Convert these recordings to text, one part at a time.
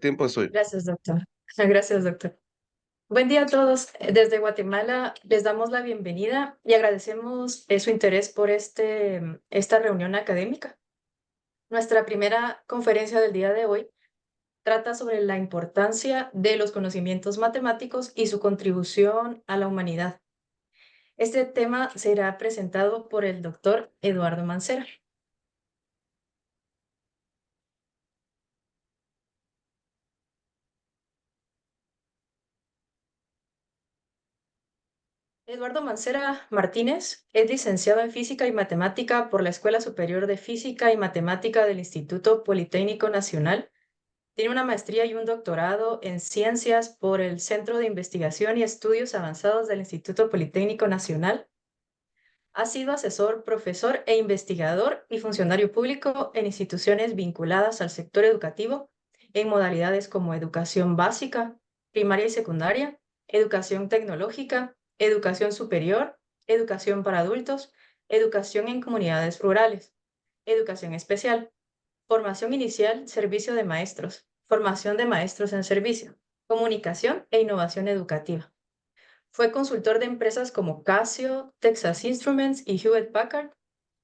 tiempo es hoy. Gracias, doctor. Gracias, doctor. Buen día a todos. Desde Guatemala les damos la bienvenida y agradecemos su interés por esta reunión académica. Nuestra primera conferencia del día de hoy trata sobre la importancia de los conocimientos matemáticos y su contribución a la humanidad. Este tema será presentado por el doctor Eduardo Mancera. Eduardo Mancera Martínez es licenciado en Física y Matemática por la Escuela Superior de Física y Matemática del Instituto Politécnico Nacional. Tiene una maestría y un doctorado en Ciencias por el Centro de Investigación y Estudios Avanzados del Instituto Politécnico Nacional. Ha sido asesor, profesor e investigador y funcionario público en instituciones vinculadas al sector educativo en modalidades como educación básica, primaria y secundaria, educación tecnológica, educación superior, educación para adultos, educación en comunidades rurales, educación especial, formación inicial, servicio de maestros, formación de maestros en servicio, comunicación e innovación educativa. Fue consultor de empresas como Casio, Texas Instruments y Hewlett Packard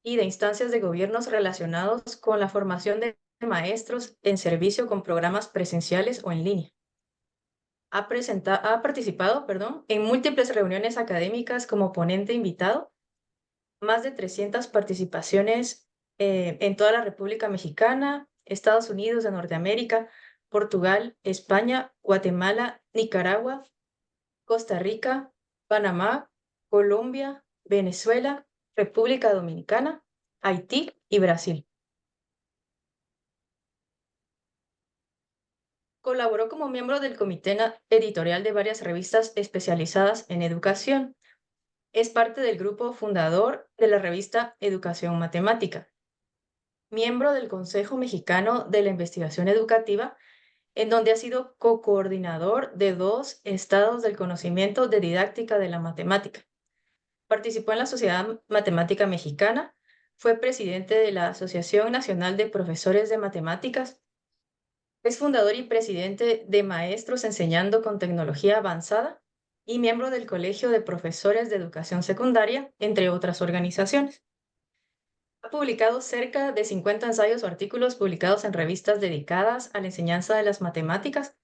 y de instancias de gobiernos relacionados con la formación de maestros en servicio con programas presenciales o en línea. Ha participado, en múltiples reuniones académicas como ponente invitado, más de 300 participaciones en toda la República Mexicana, Estados Unidos de Norteamérica, Portugal, España, Guatemala, Nicaragua, Costa Rica, Panamá, Colombia, Venezuela, República Dominicana, Haití y Brasil. Colaboró como miembro del comité editorial de varias revistas especializadas en educación. Es parte del grupo fundador de la revista Educación Matemática. Miembro del Consejo Mexicano de la Investigación Educativa, en donde ha sido co-coordinador de 2 estados del conocimiento de didáctica de la matemática. Participó en la Sociedad Matemática Mexicana, fue presidente de la Asociación Nacional de Profesores de Matemáticas, es fundador y presidente de Maestros Enseñando con Tecnología Avanzada y miembro del Colegio de Profesores de Educación Secundaria, entre otras organizaciones. Ha publicado cerca de 50 ensayos o artículos publicados en revistas dedicadas a la enseñanza de las matemáticas,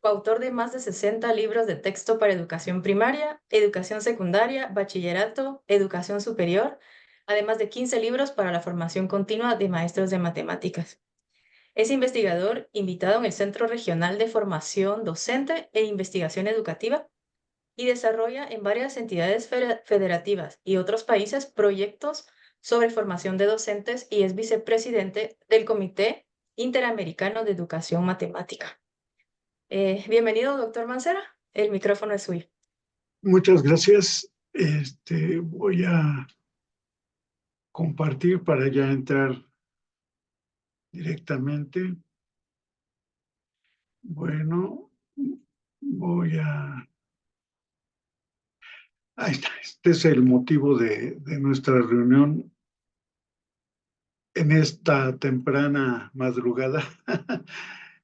coautor de más de 60 libros de texto para educación primaria, educación secundaria, bachillerato, educación superior, además de 15 libros para la formación continua de maestros de matemáticas. Es investigador invitado en el Centro Regional de Formación Docente e Investigación Educativa y desarrolla en varias entidades federativas y otros países proyectos sobre formación de docentes y es vicepresidente del Comité Interamericano de Educación Matemática. Bienvenido, doctor Mancera. El micrófono es suyo. Muchas gracias. Voy a compartir para ya entrar directamente. Bueno, ahí está. Este es el motivo de nuestra reunión en esta temprana madrugada.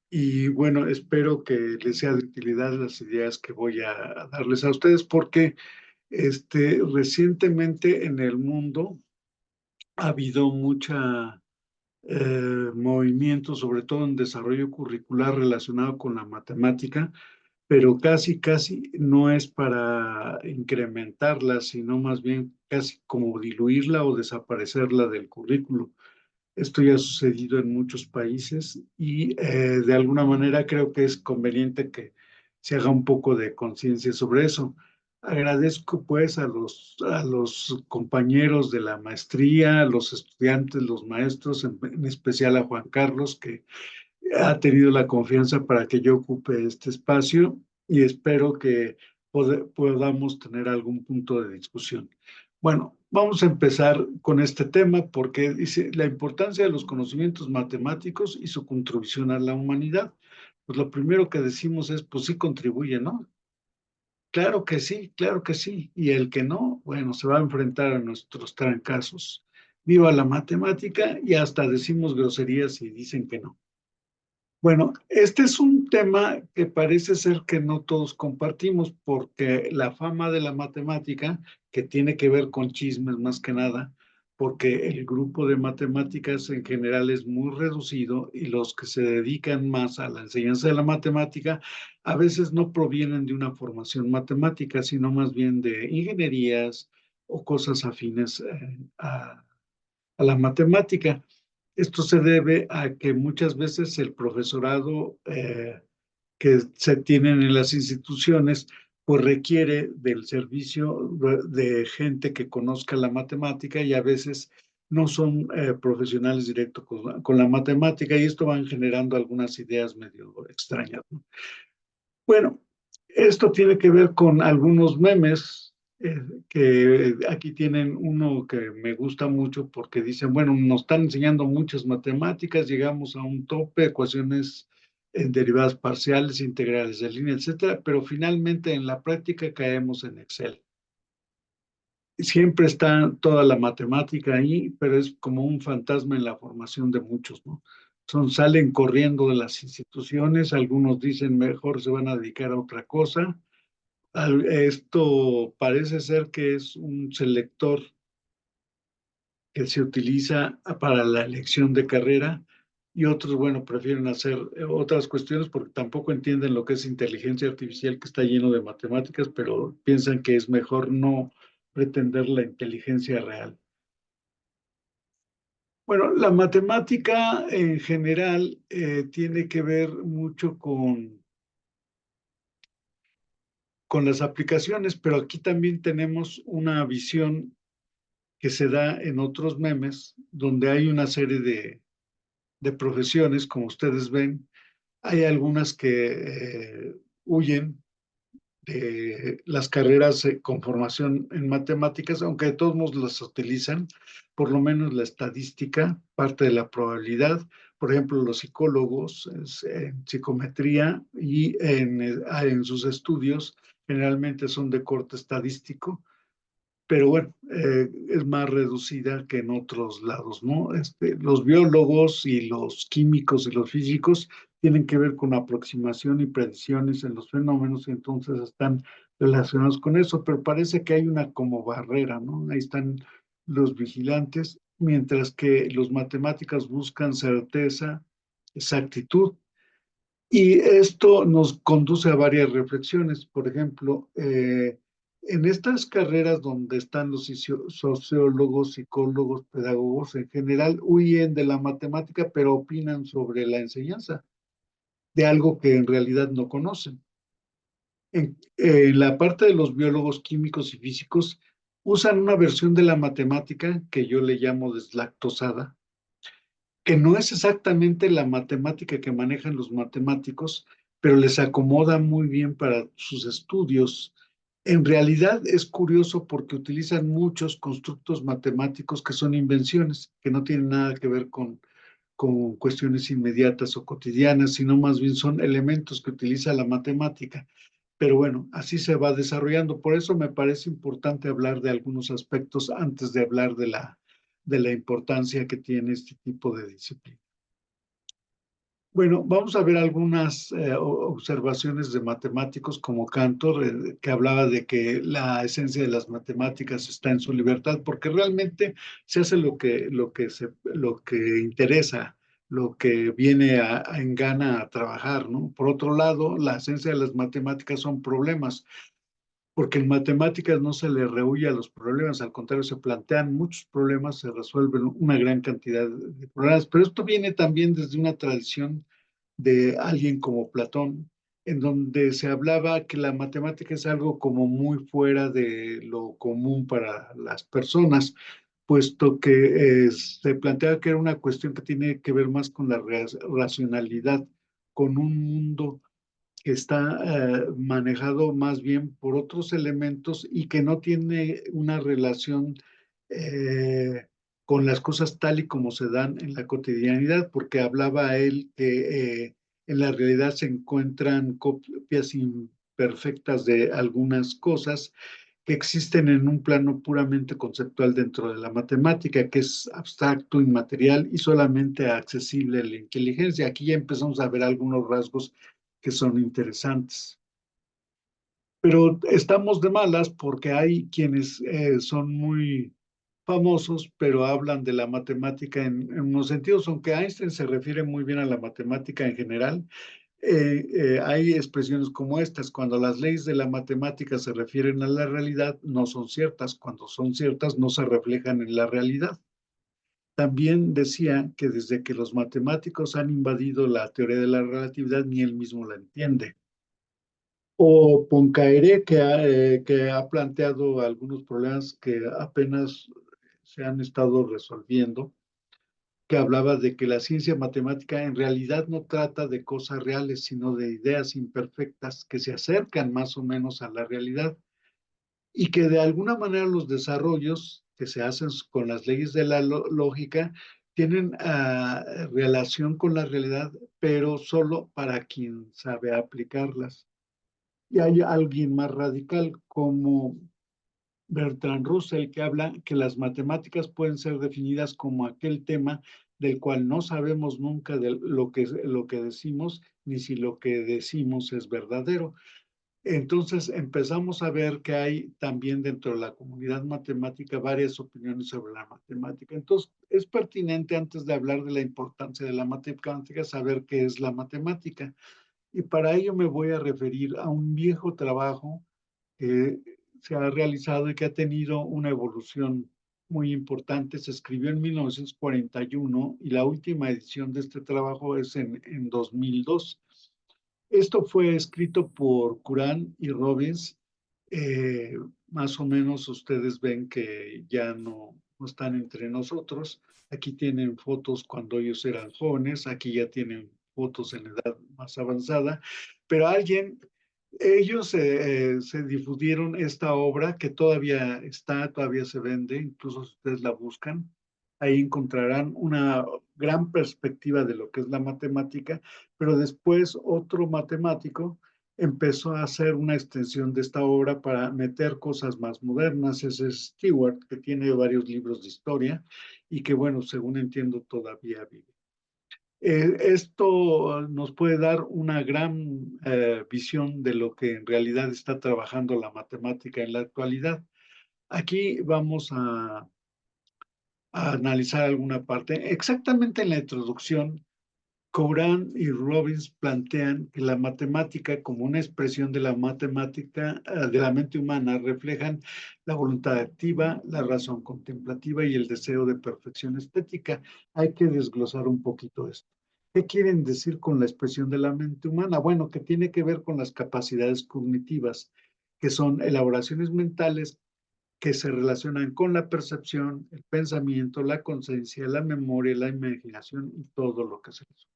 Y bueno, espero que les sea de utilidad las ideas que voy a darles a ustedes, porque recientemente en el mundo ha habido mucha movimiento, sobre todo en desarrollo curricular relacionado con la matemática, pero casi no es para incrementarla, sino más bien casi como diluirla o desaparecerla del currículo. Esto ya ha sucedido en muchos países y de alguna manera creo que es conveniente que se haga un poco de conciencia sobre eso. Agradezco pues a los compañeros de la maestría, a los estudiantes, los maestros, en especial a Juan Carlos, que ha tenido la confianza para que yo ocupe este espacio y espero que podamos tener algún punto de discusión. Bueno, vamos a empezar con este tema porque dice la importancia de los conocimientos matemáticos y su contribución a la humanidad. Pues lo primero que decimos es, pues sí contribuye, ¿no? Claro que sí, claro que sí. Y el que no, bueno, se va a enfrentar a nuestros trancazos. Viva la matemática y hasta decimos groserías y dicen que no. Bueno, este es un tema que parece ser que no todos compartimos porque la fama de la matemática, que tiene que ver con chismes más que nada, porque el grupo de matemáticas en general es muy reducido y los que se dedican más a la enseñanza de la matemática a veces no provienen de una formación matemática, sino más bien de ingenierías o cosas afines a la matemática. Esto se debe a que muchas veces el profesorado que se tienen en las instituciones pues requiere del servicio de gente que conozca la matemática y a veces no son profesionales directos con la matemática y esto van generando algunas ideas medio extrañas, ¿no? Bueno, esto tiene que ver con algunos memes que aquí tienen uno que me gusta mucho porque dicen, bueno, nos están enseñando muchas matemáticas, llegamos a un tope, ecuaciones en derivadas parciales, integrales de línea, etcétera, pero finalmente en la práctica caemos en Excel. Siempre está toda la matemática ahí, pero es como un fantasma en la formación de muchos, ¿no? Salen corriendo de las instituciones, algunos dicen mejor se van a dedicar a otra cosa. Esto parece ser que es un selector que se utiliza para la elección de carrera y otros, bueno, prefieren hacer otras cuestiones porque tampoco entienden lo que es inteligencia artificial que está lleno de matemáticas, pero piensan que es mejor no pretender la inteligencia real. Bueno, la matemática en general tiene que ver mucho con las aplicaciones, pero aquí también tenemos una visión que se da en otros memes, donde hay una serie de profesiones, como ustedes ven. Hay algunas que huyen de las carreras con formación en matemáticas, aunque de todos modos las utilizan, por lo menos la estadística, parte de la probabilidad. Por ejemplo, los psicólogos en psicometría y en sus estudios generalmente son de corte estadístico, pero bueno, es más reducida que en otros lados, ¿no? Los biólogos y los químicos y los físicos tienen que ver con aproximación y predicciones en los fenómenos y entonces están relacionados con eso, pero parece que hay una como barrera, ¿no? Ahí están los vigilantes, mientras que los matemáticos buscan certeza, exactitud, y esto nos conduce a varias reflexiones. Por ejemplo, en estas carreras donde están los sociólogos, psicólogos, pedagogos en general, huyen de la matemática, pero opinan sobre la enseñanza de algo que en realidad no conocen. En la parte de los biólogos químicos y físicos, usan una versión de la matemática que yo le llamo deslactosada, que no es exactamente la matemática que manejan los matemáticos, pero les acomoda muy bien para sus estudios. En realidad es curioso porque utilizan muchos constructos matemáticos que son invenciones, que no tienen nada que ver con cuestiones inmediatas o cotidianas, sino más bien son elementos que utiliza la matemática. Pero bueno, así se va desarrollando. Por eso me parece importante hablar de algunos aspectos antes de hablar de la importancia que tiene este tipo de disciplina. Bueno, vamos a ver algunas observaciones de matemáticos como Cantor, que hablaba de que la esencia de las matemáticas está en su libertad, porque realmente se hace lo que interesa, lo que viene en gana a trabajar, ¿no? Por otro lado, la esencia de las matemáticas son problemas, porque en matemáticas no se le rehuye a los problemas, al contrario, se plantean muchos problemas, se resuelven una gran cantidad de problemas, pero esto viene también desde una tradición de alguien como Platón, en donde se hablaba que la matemática es algo como muy fuera de lo común para las personas, puesto que se planteaba que era una cuestión que tiene que ver más con la racionalidad, con un mundo que está manejado más bien por otros elementos y que no tiene una relación eh, con las cosas tal y como se dan en la cotidianidad, porque hablaba él que en la realidad se encuentran copias imperfectas de algunas cosas que existen en un plano puramente conceptual dentro de la matemática, que es abstracto, inmaterial y solamente accesible a la inteligencia. Aquí ya empezamos a ver algunos rasgos que son interesantes. Pero estamos de malas porque hay quienes son muy famosos, pero hablan de la matemática en unos sentidos, aunque Einstein se refiere muy bien a la matemática en general. Hay expresiones como estas: cuando las leyes de la matemática se refieren a la realidad, no son ciertas; cuando son ciertas, no se reflejan en la realidad. También decía que desde que los matemáticos han invadido la teoría de la relatividad, ni él mismo la entiende. O Poincaré, que ha planteado algunos problemas que apenas se han estado resolviendo, que hablaba de que la ciencia matemática en realidad no trata de cosas reales, sino de ideas imperfectas que se acercan más o menos a la realidad, y que de alguna manera los desarrollos que se hacen con las leyes de la lógica tienen relación con la realidad, pero solo para quien sabe aplicarlas. Y hay alguien más radical como Bertrand Russell, que habla que las matemáticas pueden ser definidas como aquel tema del cual no sabemos nunca de lo que decimos, ni si lo que decimos es verdadero. Entonces empezamos a ver que hay también dentro de la comunidad matemática varias opiniones sobre la matemática. Entonces es pertinente, antes de hablar de la importancia de la matemática, saber qué es la matemática. Y para ello me voy a referir a un viejo trabajo que se ha realizado y que ha tenido una evolución muy importante. Se escribió en 1941 y la última edición de este trabajo es en 2002. Esto fue escrito por Curran y Robbins. Eh, Más o menos ustedes ven que ya no están entre nosotros. Aquí tienen fotos cuando ellos eran jóvenes, aquí ya tienen fotos en edad más avanzada, pero ellos se difundieron esta obra que todavía está, todavía se vende, incluso si ustedes la buscan, ahí encontrarán una gran perspectiva de lo que es la matemática, pero después otro matemático empezó a hacer una extensión de esta obra para meter cosas más modernas. Ese es Stewart, que tiene varios libros de historia y que, bueno, según entiendo, todavía vive. Esto nos puede dar una gran visión de lo que en realidad está trabajando la matemática en la actualidad. Aquí vamos a analizar alguna parte. Exactamente en la introducción, Courant y Robbins plantean que la matemática, como una expresión de la matemática, de la mente humana, reflejan la voluntad activa, la razón contemplativa y el deseo de perfección estética. Hay que desglosar un poquito esto. ¿Qué quieren decir con la expresión de la mente humana? Bueno, que tiene que ver con las capacidades cognitivas, que son elaboraciones mentales que se relacionan con la percepción, el pensamiento, la conciencia, la memoria, la imaginación y todo lo que se les.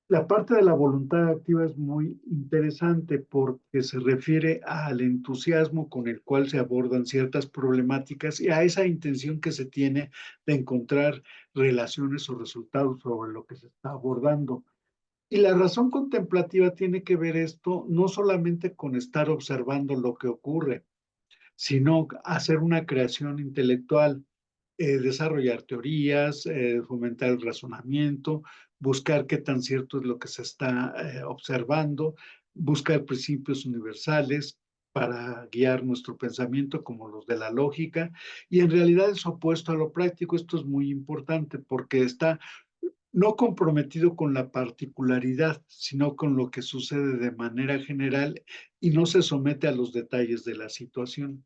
La parte de la voluntad activa es muy interesante porque se refiere al entusiasmo con el cual se abordan ciertas problemáticas y a esa intención que se tiene de encontrar relaciones o resultados sobre lo que se está abordando. Y la razón contemplativa tiene que ver esto no solamente con estar observando lo que ocurre, sino hacer una creación intelectual, desarrollar teorías, fomentar el razonamiento, buscar qué tan cierto es lo que se está observando, buscar principios universales para guiar nuestro pensamiento, como los de la lógica, y en realidad es opuesto a lo práctico. Esto es muy importante porque está no comprometido con la particularidad, sino con lo que sucede de manera general y no se somete a los detalles de la situación.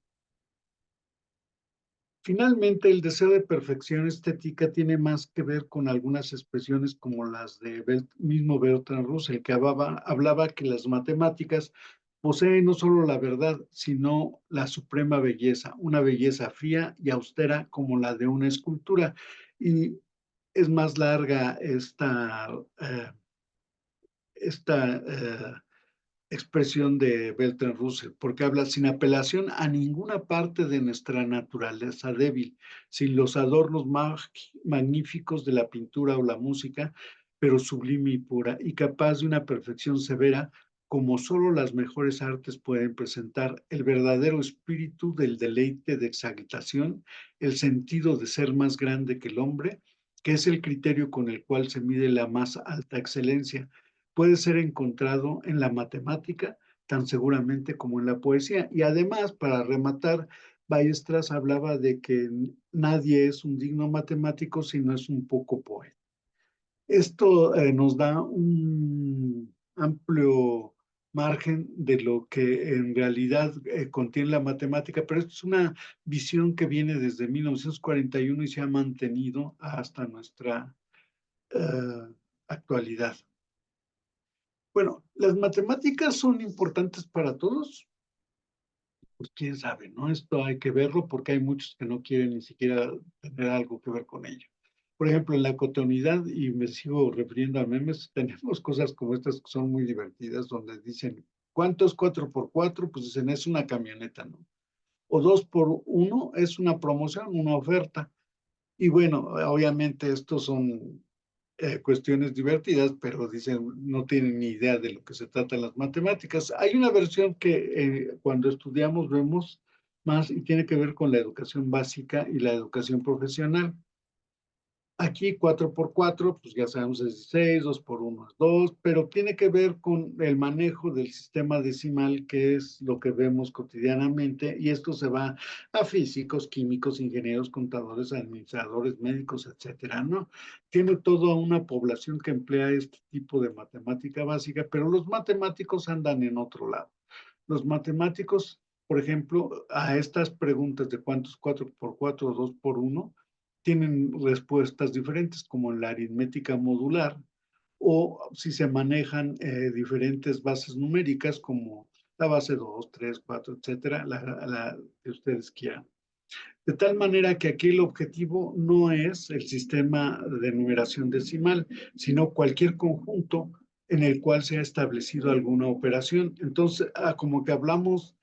Finalmente, el deseo de perfección estética tiene más que ver con algunas expresiones como las de mismo Bertrand Russell, que hablaba que las matemáticas poseen no solo la verdad, sino la suprema belleza, una belleza fría y austera como la de una escultura. Y es más larga esta expresión de Bertrand Russell, porque habla sin apelación a ninguna parte de nuestra naturaleza débil, sin los adornos magníficos de la pintura o la música, pero sublime y pura, y capaz de una perfección severa como solo las mejores artes pueden presentar, el verdadero espíritu del deleite de exaltación, el sentido de ser más grande que el hombre, que es el criterio con el cual se mide la más alta excelencia, puede ser encontrado en la matemática tan seguramente como en la poesía. Y además, para rematar, Ballestras hablaba de que nadie es un digno matemático si no es un poco poeta. Esto nos da un amplio margen de lo que en realidad contiene la matemática, pero esto es una visión que viene desde 1941 y se ha mantenido hasta nuestra eh, actualidad. Bueno, ¿las matemáticas son importantes para todos? Pues quién sabe, ¿no? Esto hay que verlo porque hay muchos que no quieren ni siquiera tener algo que ver con ello. Por ejemplo, en la cotidianidad, y me sigo refiriendo a memes, tenemos cosas como estas que son muy divertidas, donde dicen, ¿cuánto es 4x4? Pues dicen, es una camioneta, ¿no? O 2x1 es una promoción, una oferta. Y bueno, obviamente estos son cuestiones divertidas, pero dicen, no tienen ni idea de lo que se trata en las matemáticas. Hay una versión que cuando estudiamos vemos más y tiene que ver con la educación básica y la educación profesional. Aquí 4x4, pues ya sabemos es 16, 2x1 es 2, pero tiene que ver con el manejo del sistema decimal, que es lo que vemos cotidianamente, y esto se va a físicos, químicos, ingenieros, contadores, administradores, médicos, etcétera, ¿no? Tiene toda una población que emplea este tipo de matemática básica, pero los matemáticos andan en otro lado. Los matemáticos, por ejemplo, a estas preguntas de cuántos 4x4 o 2x1, tienen respuestas diferentes, como en la aritmética modular, o si se manejan diferentes bases numéricas, como la base 2, 3, 4, etcétera, la que ustedes quieran. De tal manera que aquí el objetivo no es el sistema de numeración decimal, sino cualquier conjunto en el cual se ha establecido alguna operación. Entonces, como que hablamos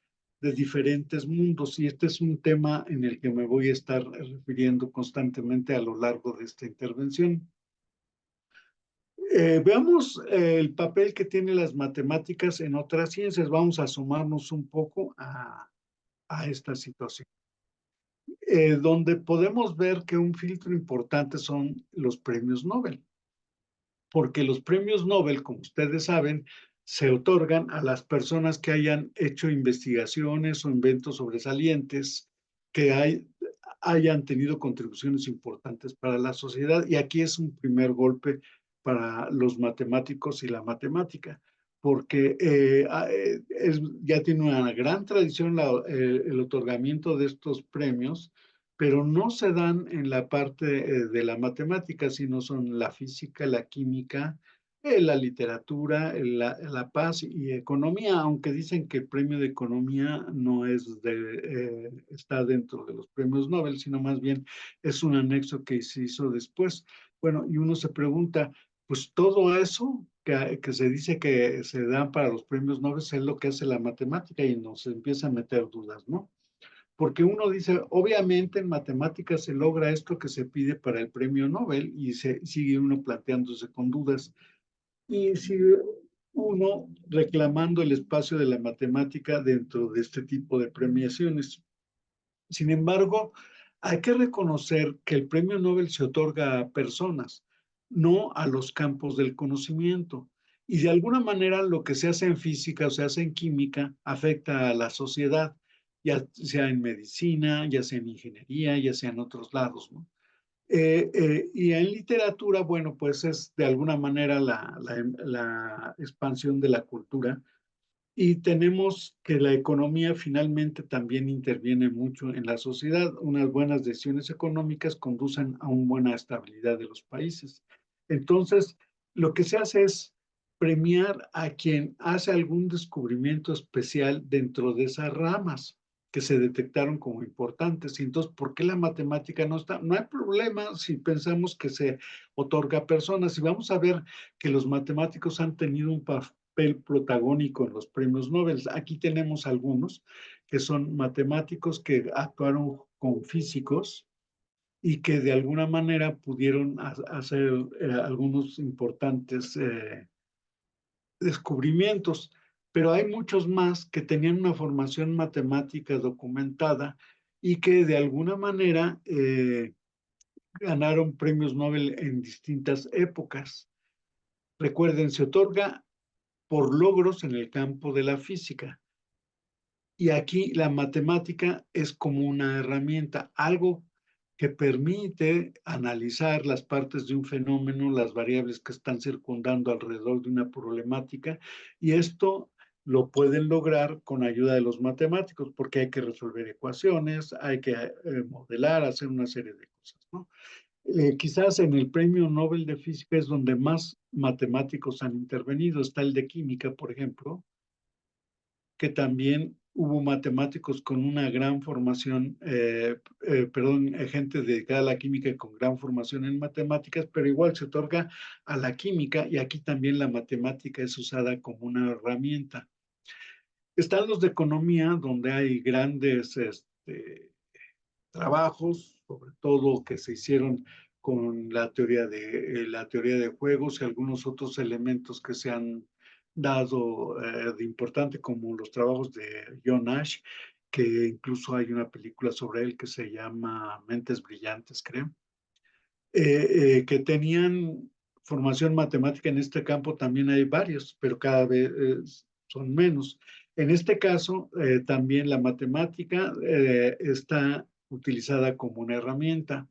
de diferentes mundos y este es un tema en el que me voy a estar refiriendo constantemente a lo largo de esta intervención. Veamos el papel que tienen las matemáticas en otras ciencias. Vamos a asomarnos un poco a esta situación. Donde podemos ver que un filtro importante son los premios Nobel, porque los premios Nobel, como ustedes saben, se otorgan a las personas que hayan hecho investigaciones o inventos sobresalientes, que hayan tenido contribuciones importantes para la sociedad. Y aquí es un primer golpe para los matemáticos y la matemática, porque ya tiene una gran tradición el otorgamiento de estos premios, pero no se dan en la parte de la matemática, sino son la física, la química, la literatura, la paz y economía, aunque dicen que el premio de economía no está dentro de los premios Nobel, sino más bien es un anexo que se hizo después. Bueno, y uno se pregunta, pues todo eso que se dice que se dan para los premios Nobel es lo que hace la matemática y nos empieza a meter dudas, ¿no? Porque uno dice, obviamente en matemáticas se logra esto que se pide para el premio Nobel y sigue uno planteándose con dudas. Y sigue uno reclamando el espacio de la matemática dentro de este tipo de premiaciones. Sin embargo, hay que reconocer que el premio Nobel se otorga a personas, no a los campos del conocimiento. Y de alguna manera lo que se hace en física o se hace en química afecta a la sociedad, ya sea en medicina, ya sea en ingeniería, ya sea en otros lados, ¿no? Y en literatura, bueno, pues es de alguna manera la expansión de la cultura y tenemos que la economía finalmente también interviene mucho en la sociedad. Unas buenas decisiones económicas conducen a una buena estabilidad de los países. Entonces, lo que se hace es premiar a quien hace algún descubrimiento especial dentro de esas ramas que se detectaron como importantes. Y entonces, ¿por qué la matemática no está? No hay problema si pensamos que se otorga a personas. Y vamos a ver que los matemáticos han tenido un papel protagónico en los premios Nobel. Aquí tenemos algunos que son matemáticos que actuaron con físicos y que de alguna manera pudieron hacer algunos importantes descubrimientos. pero hay muchos más que tenían una formación matemática documentada y que de alguna manera ganaron premios Nobel en distintas épocas. Recuerden, se otorga por logros en el campo de la física. Y aquí la matemática es como una herramienta, algo que permite analizar las partes de un fenómeno, las variables que están circundando alrededor de una problemática, y esto lo pueden lograr con ayuda de los matemáticos, porque hay que resolver ecuaciones, hay que modelar, hacer una serie de cosas, ¿no? Quizás en el Premio Nobel de Física es donde más matemáticos han intervenido. Está el de Química, por ejemplo, que también hubo matemáticos con una gran formación, gente dedicada a la química y con gran formación en matemáticas, pero igual se otorga a la química y aquí también la matemática es usada como una herramienta. Están los de economía, donde hay grandes trabajos, sobre todo que se hicieron con la teoría de juegos y algunos otros elementos que se han dado de importante, como los trabajos de John Nash, que incluso hay una película sobre él que se llama Mentes Brillantes, creo, que tenían formación matemática en este campo. También hay varios, pero cada vez son menos. En este caso, también la matemática está utilizada como una herramienta.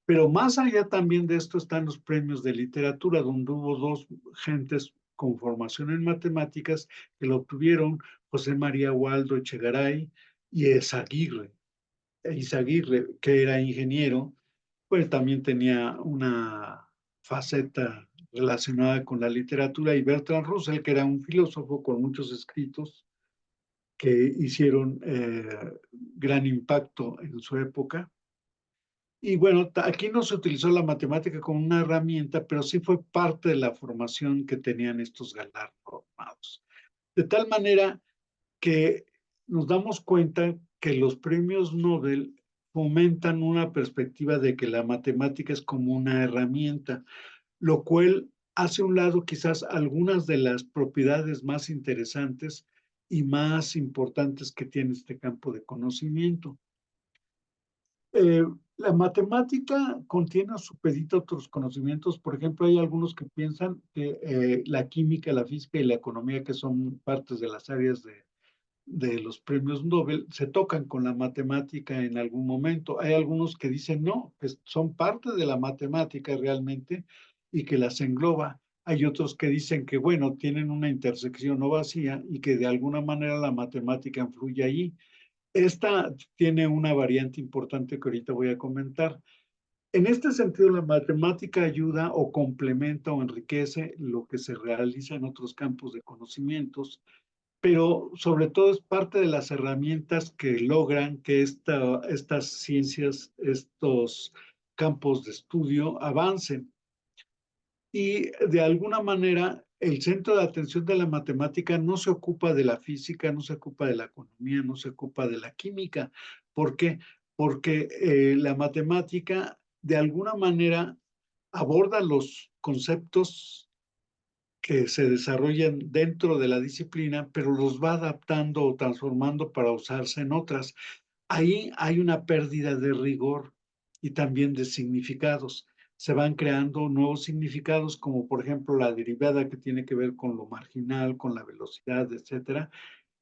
Pero más allá también de esto están los premios de literatura, donde hubo dos gentes con formación en matemáticas que lo obtuvieron, José María Waldo Echegaray y Eizaguirre. Eizaguirre, que era ingeniero, pues también tenía una faceta relacionada con la literatura, y Bertrand Russell, que era un filósofo con muchos escritos que hicieron gran impacto en su época. Y bueno, aquí no se utilizó la matemática como una herramienta, pero sí fue parte de la formación que tenían estos galardonados. De tal manera que nos damos cuenta que los premios Nobel fomentan una perspectiva de que la matemática es como una herramienta, lo cual hace a un lado quizás algunas de las propiedades más interesantes y más importantes que tiene este campo de conocimiento. Eh, la matemática contiene supedita otros conocimientos. Por ejemplo, hay algunos que piensan que la química, la física y la economía, que son partes de las áreas de los premios Nobel, se tocan con la matemática en algún momento. Hay algunos que dicen no, que son parte de la matemática realmente y que las engloba. Hay otros que dicen que, bueno, tienen una intersección no vacía y que de alguna manera la matemática influye allí. Esta tiene una variante importante que ahorita voy a comentar. En este sentido, la matemática ayuda o complementa o enriquece lo que se realiza en otros campos de conocimientos, pero sobre todo es parte de las herramientas que logran que estas ciencias, estos campos de estudio avancen. Y de alguna manera, el centro de atención de la matemática no se ocupa de la física, no se ocupa de la economía, no se ocupa de la química. ¿Por qué? Porque la matemática de alguna manera aborda los conceptos que se desarrollan dentro de la disciplina, pero los va adaptando o transformando para usarse en otras. Ahí hay una pérdida de rigor y también de significados. Se van creando nuevos significados, como por ejemplo la derivada, que tiene que ver con lo marginal, con la velocidad, etcétera.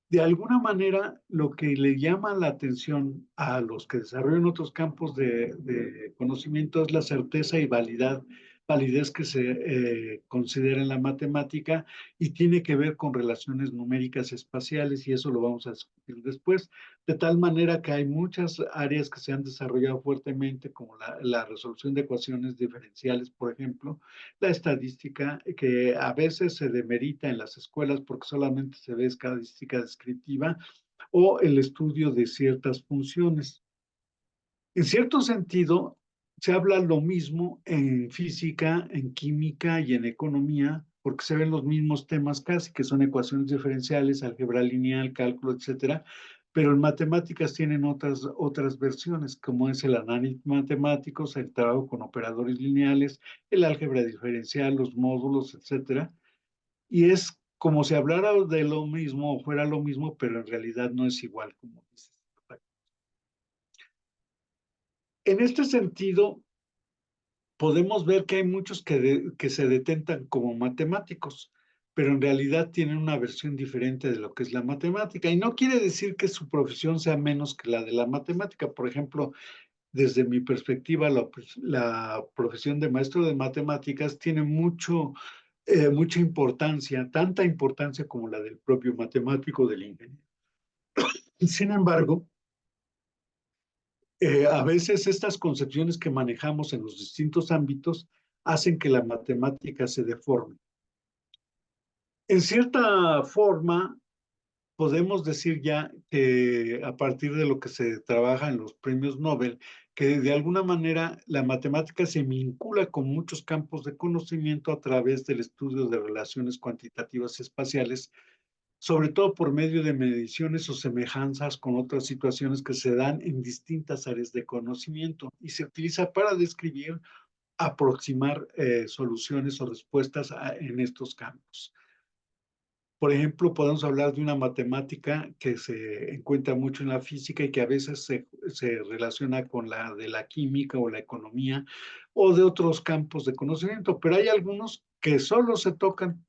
De alguna manera, lo que le llama la atención a los que desarrollan otros campos de conocimiento es la certeza y validez que se considera en la matemática, y tiene que ver con relaciones numéricas espaciales, y eso lo vamos a discutir después. De tal manera que hay muchas áreas que se han desarrollado fuertemente, como la resolución de ecuaciones diferenciales, por ejemplo, la estadística, que a veces se demerita en las escuelas porque solamente se ve estadística descriptiva, o el estudio de ciertas funciones. En cierto sentido, se habla lo mismo en física, en química y en economía, porque se ven los mismos temas casi, que son ecuaciones diferenciales, álgebra lineal, cálculo, etcétera, pero en matemáticas tienen otras versiones, como es el análisis matemático, el trabajo con operadores lineales, el álgebra diferencial, los módulos, etcétera. Y es como si hablara de lo mismo o fuera lo mismo, pero en realidad no es igual, como dices. En este sentido, podemos ver que hay muchos que se detentan como matemáticos, pero en realidad tienen una versión diferente de lo que es la matemática. Y no quiere decir que su profesión sea menos que la de la matemática. Por ejemplo, desde mi perspectiva, la profesión de maestro de matemáticas tiene mucha importancia, tanta importancia como la del propio matemático del ingeniero. Sin embargo, a veces estas concepciones que manejamos en los distintos ámbitos hacen que la matemática se deforme. En cierta forma, podemos decir ya que a partir de lo que se trabaja en los premios Nobel, que de alguna manera la matemática se vincula con muchos campos de conocimiento a través del estudio de relaciones cuantitativas espaciales, sobre todo por medio de mediciones o semejanzas con otras situaciones que se dan en distintas áreas de conocimiento y se utiliza para describir, aproximar soluciones o respuestas en estos campos. Por ejemplo, podemos hablar de una matemática que se encuentra mucho en la física y que a veces se relaciona con la de la química o la economía o de otros campos de conocimiento, pero hay algunos que solo se tocan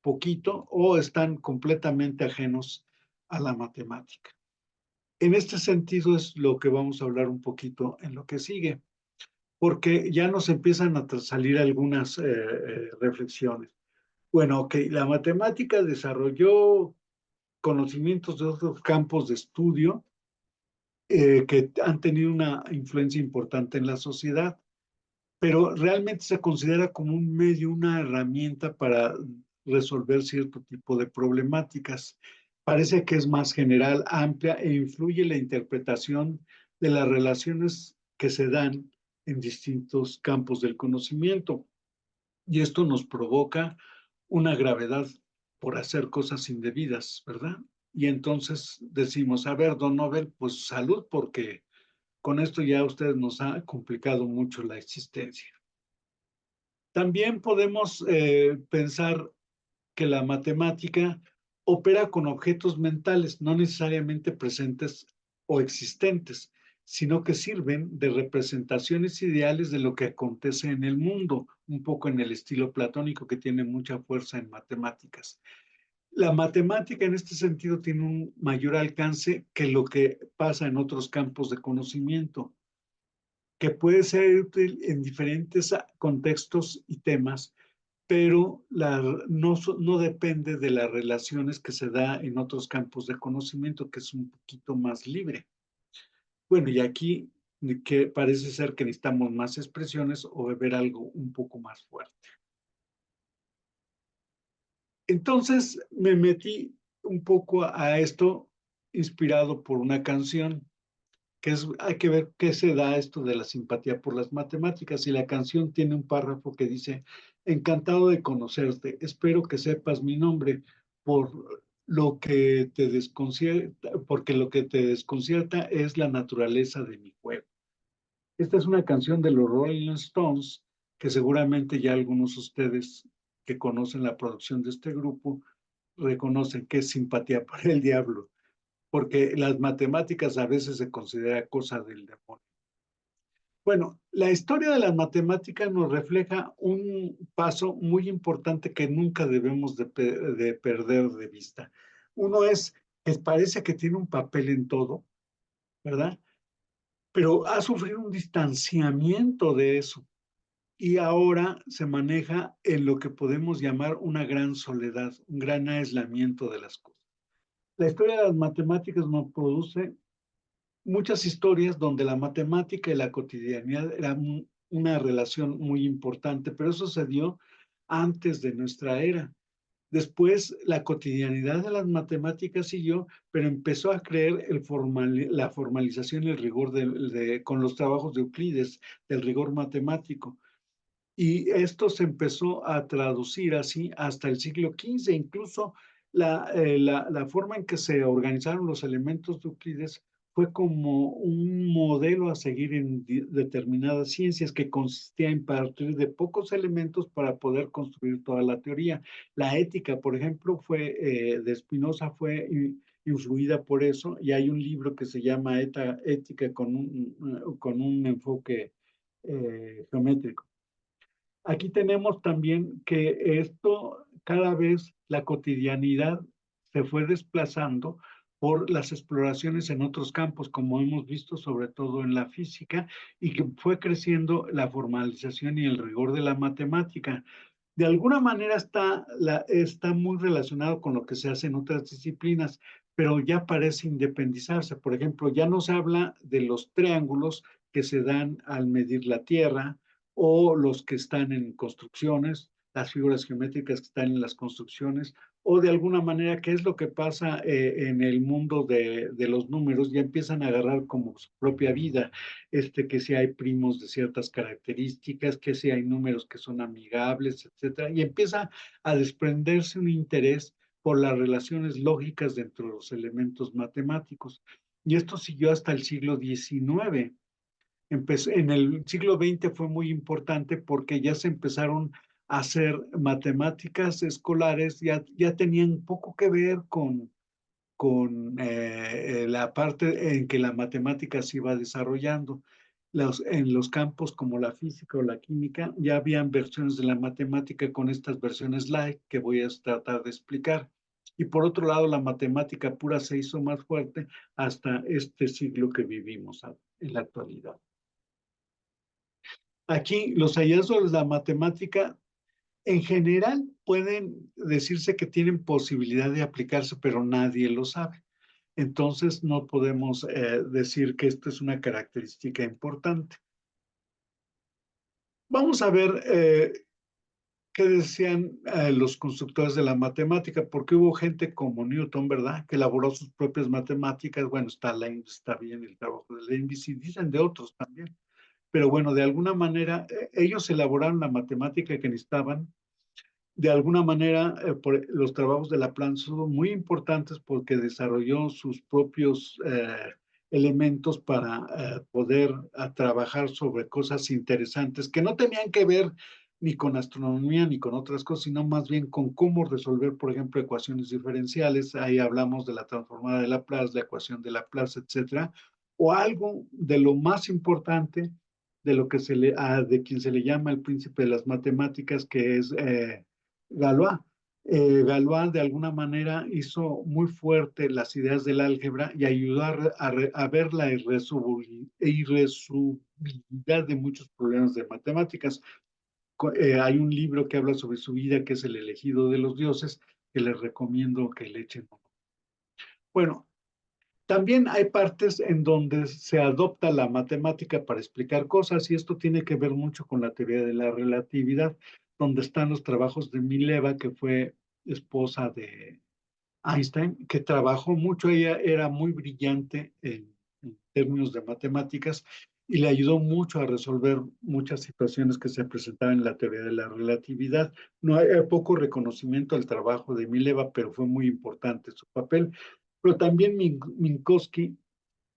poquito o están completamente ajenos a la matemática. En este sentido es lo que vamos a hablar un poquito en lo que sigue, porque ya nos empiezan a salir algunas reflexiones. Bueno, ok, la matemática desarrolló conocimientos de otros campos de estudio que han tenido una influencia importante en la sociedad, pero realmente se considera como un medio, una herramienta para resolver cierto tipo de problemáticas. Parece que es más general, amplia e influye en la interpretación de las relaciones que se dan en distintos campos del conocimiento. Y esto nos provoca una gravedad por hacer cosas indebidas, ¿verdad? Y entonces decimos, a ver, don Nobel, pues salud, porque con esto ya usted nos ha complicado mucho la existencia. También podemos pensar que la matemática opera con objetos mentales, no necesariamente presentes o existentes, sino que sirven de representaciones ideales de lo que acontece en el mundo, un poco en el estilo platónico que tiene mucha fuerza en matemáticas. La matemática en este sentido tiene un mayor alcance que lo que pasa en otros campos de conocimiento, que puede ser útil en diferentes contextos y temas, pero no depende de las relaciones que se da en otros campos de conocimiento, que es un poquito más libre. Bueno, y aquí que parece ser que necesitamos más expresiones o ver algo un poco más fuerte. Entonces me metí un poco a esto inspirado por una canción, hay que ver qué se da esto de la simpatía por las matemáticas. Y la canción tiene un párrafo que dice, encantado de conocerte, espero que sepas mi nombre por lo que te desconcierta, porque lo que te desconcierta es la naturaleza de mi juego. Esta es una canción de los Rolling Stones, que seguramente ya algunos de ustedes que conocen la producción de este grupo reconocen que es simpatía por el diablo, porque las matemáticas a veces se considera cosa del demonio. Bueno, la historia de las matemáticas nos refleja un paso muy importante que nunca debemos de perder de vista. Uno es que parece que tiene un papel en todo, ¿verdad? Pero ha sufrido un distanciamiento de eso y ahora se maneja en lo que podemos llamar una gran soledad, un gran aislamiento de las cosas. La historia de las matemáticas nos produce muchas historias donde la matemática y la cotidianidad eran una relación muy importante, pero eso se dio antes de nuestra era. Después, la cotidianidad de las matemáticas siguió, pero empezó a creer la formalización y el rigor con los trabajos de Euclides, del rigor matemático. Y esto se empezó a traducir así hasta el siglo XV. Incluso la forma en que se organizaron los elementos de Euclides fue como un modelo a seguir en determinadas ciencias que consistía en partir de pocos elementos para poder construir toda la teoría. La ética, por ejemplo, de Spinoza fue influida por eso, y hay un libro que se llama Ética con un enfoque geométrico. Aquí tenemos también que esto, cada vez la cotidianidad se fue desplazando por las exploraciones en otros campos, como hemos visto, sobre todo en la física, y que fue creciendo la formalización y el rigor de la matemática. De alguna manera está muy relacionado con lo que se hace en otras disciplinas, pero ya parece independizarse. Por ejemplo, ya no se habla de los triángulos que se dan al medir la Tierra, o los que están en construcciones, las figuras geométricas que están en las construcciones, o de alguna manera, ¿qué es lo que pasa en el mundo de los números? Ya empiezan a agarrar como su propia vida, que si hay primos de ciertas características, que si hay números que son amigables, etcétera, y empieza a desprenderse un interés por las relaciones lógicas dentro de los elementos matemáticos. Y esto siguió hasta el siglo XIX. En el siglo XX fue muy importante porque ya se empezaron a hacer matemáticas escolares, ya tenían poco que ver con la parte en que la matemática se iba desarrollando. En los campos como la física o la química ya habían versiones de la matemática con estas versiones light que voy a tratar de explicar. Y por otro lado, la matemática pura se hizo más fuerte hasta este siglo que vivimos en la actualidad. Aquí los hallazgos de la matemática en general pueden decirse que tienen posibilidad de aplicarse, pero nadie lo sabe. Entonces no podemos decir que esto es una característica importante. Vamos a ver qué decían los constructores de la matemática, porque hubo gente como Newton, ¿verdad?, que elaboró sus propias matemáticas. Bueno, está bien el trabajo de Leibniz y dicen de otros también. Pero bueno, de alguna manera, ellos elaboraron la matemática que necesitaban. De alguna manera, los trabajos de Laplace son muy importantes porque desarrolló sus propios elementos para poder trabajar sobre cosas interesantes que no tenían que ver ni con astronomía ni con otras cosas, sino más bien con cómo resolver, por ejemplo, ecuaciones diferenciales. Ahí hablamos de la transformada de Laplace, la ecuación de Laplace, etcétera, o algo de lo más importante de lo que de quien se le llama el príncipe de las matemáticas, que es Galois. Galois de alguna manera hizo muy fuerte las ideas del álgebra y ayudó a ver la irresolubilidad de muchos problemas de matemáticas. Hay un libro que habla sobre su vida, que es El elegido de los dioses, que les recomiendo que le echen. Bueno, también hay partes en donde se adopta la matemática para explicar cosas, y esto tiene que ver mucho con la teoría de la relatividad, donde están los trabajos de Mileva, que fue esposa de Einstein, que trabajó mucho. Ella era muy brillante en términos de matemáticas y le ayudó mucho a resolver muchas situaciones que se presentaban en la teoría de la relatividad. No hay poco reconocimiento al trabajo de Mileva, pero fue muy importante su papel. Pero también Minkowski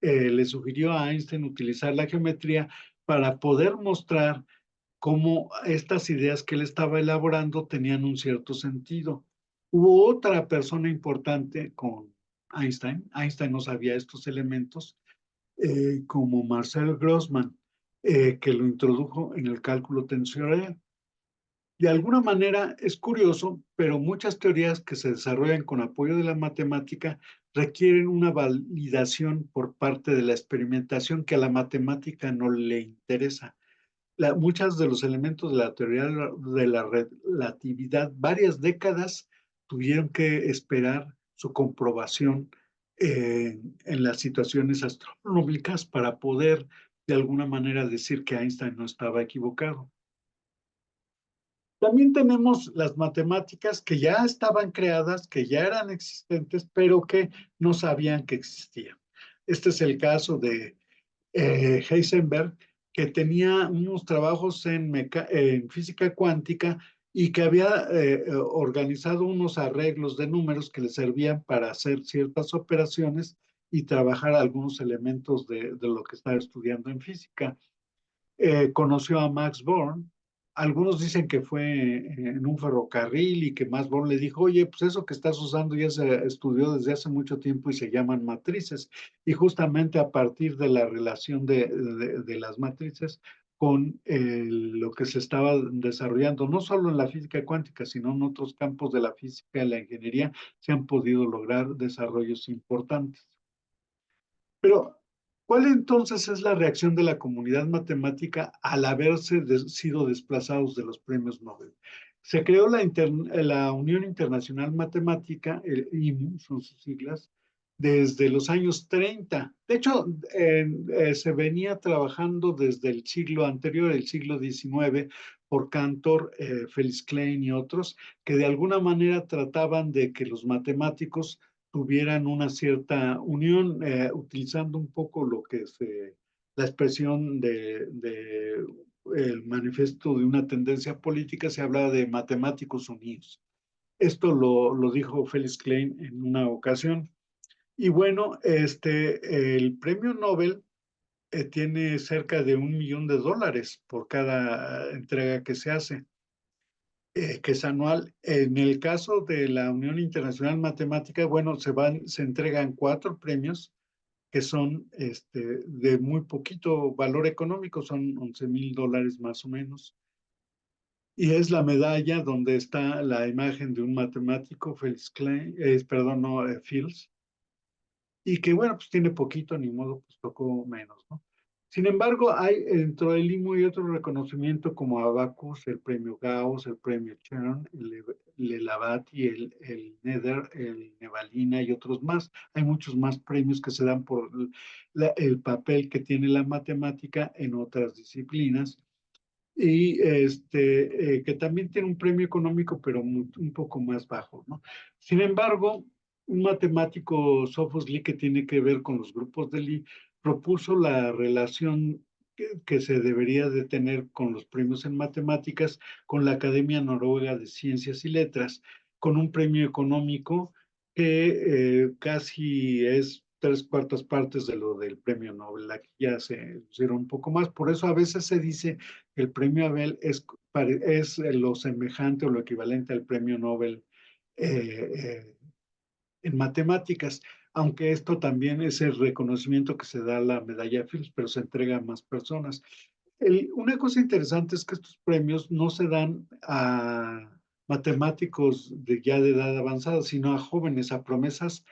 le sugirió a Einstein utilizar la geometría para poder mostrar cómo estas ideas que él estaba elaborando tenían un cierto sentido. Hubo otra persona importante con Einstein. Einstein no sabía estos elementos, como Marcel Grossman, que lo introdujo en el cálculo tensorial. De alguna manera es curioso, pero muchas teorías que se desarrollan con apoyo de la matemática requieren una validación por parte de la experimentación que a la matemática no le interesa. Muchos de los elementos de la teoría de la relatividad, varias décadas tuvieron que esperar su comprobación en las situaciones astronómicas para poder de alguna manera decir que Einstein no estaba equivocado. También tenemos las matemáticas que ya estaban creadas, que ya eran existentes, pero que no sabían que existían. Este es el caso de Heisenberg, que tenía unos trabajos en física cuántica y que había organizado unos arreglos de números que le servían para hacer ciertas operaciones, y trabajar algunos elementos de lo que estaba estudiando en física. Conoció a Max Born. Algunos dicen que fue en un ferrocarril y que Max Born le dijo, oye, pues eso que estás usando ya se estudió desde hace mucho tiempo y se llaman matrices. Y justamente a partir de la relación de las matrices con lo que se estaba desarrollando, no solo en la física cuántica, sino en otros campos de la física y la ingeniería, se han podido lograr desarrollos importantes. Pero, ¿cuál entonces es la reacción de la comunidad matemática al haberse sido desplazados de los premios Nobel? Se creó la Unión Internacional Matemática, el IMU, son sus siglas, desde los años 30. De hecho, se venía trabajando desde el siglo anterior, el siglo XIX, por Cantor, Felix Klein y otros, que de alguna manera trataban de que los matemáticos tuvieran una cierta unión, utilizando un poco lo que es la expresión de el manifiesto de una tendencia política, se habla de matemáticos unidos. Esto lo dijo Felix Klein en una ocasión. Y bueno, el premio Nobel tiene cerca de $1 millón por cada entrega que se hace, que es anual. En el caso de la Unión Internacional Matemática, bueno, se entregan 4 premios que son de muy poquito valor económico, son $11,000 más o menos. Y es la medalla donde está la imagen de un matemático, Felix Klein, perdón, no, Fields, y que bueno, pues tiene poquito, ni modo, pues tocó menos, ¿no? Sin embargo, hay dentro del IMU y otro reconocimiento como Abacus, el premio Gauss, el premio CERN, el Abati, el Nether, el Nevalina y otros más. Hay muchos más premios que se dan por el papel que tiene la matemática en otras disciplinas y que también tiene un premio económico, pero un poco más bajo, ¿no? Sin embargo, un matemático, Sophus Lee, que tiene que ver con los grupos de Lee, propuso la relación que se debería de tener con los premios en matemáticas con la Academia Noruega de Ciencias y Letras, con un premio económico que casi es 3/4 partes de lo del premio Nobel. Aquí ya se pusieron un poco más, por eso a veces se dice el premio Abel es lo semejante o lo equivalente al premio Nobel eh, eh, en matemáticas, aunque esto también es el reconocimiento que se da a la medalla Fields, pero se entrega a más personas. Una cosa interesante es que estos premios no se dan a matemáticos ya de edad avanzada, sino a jóvenes, a promesas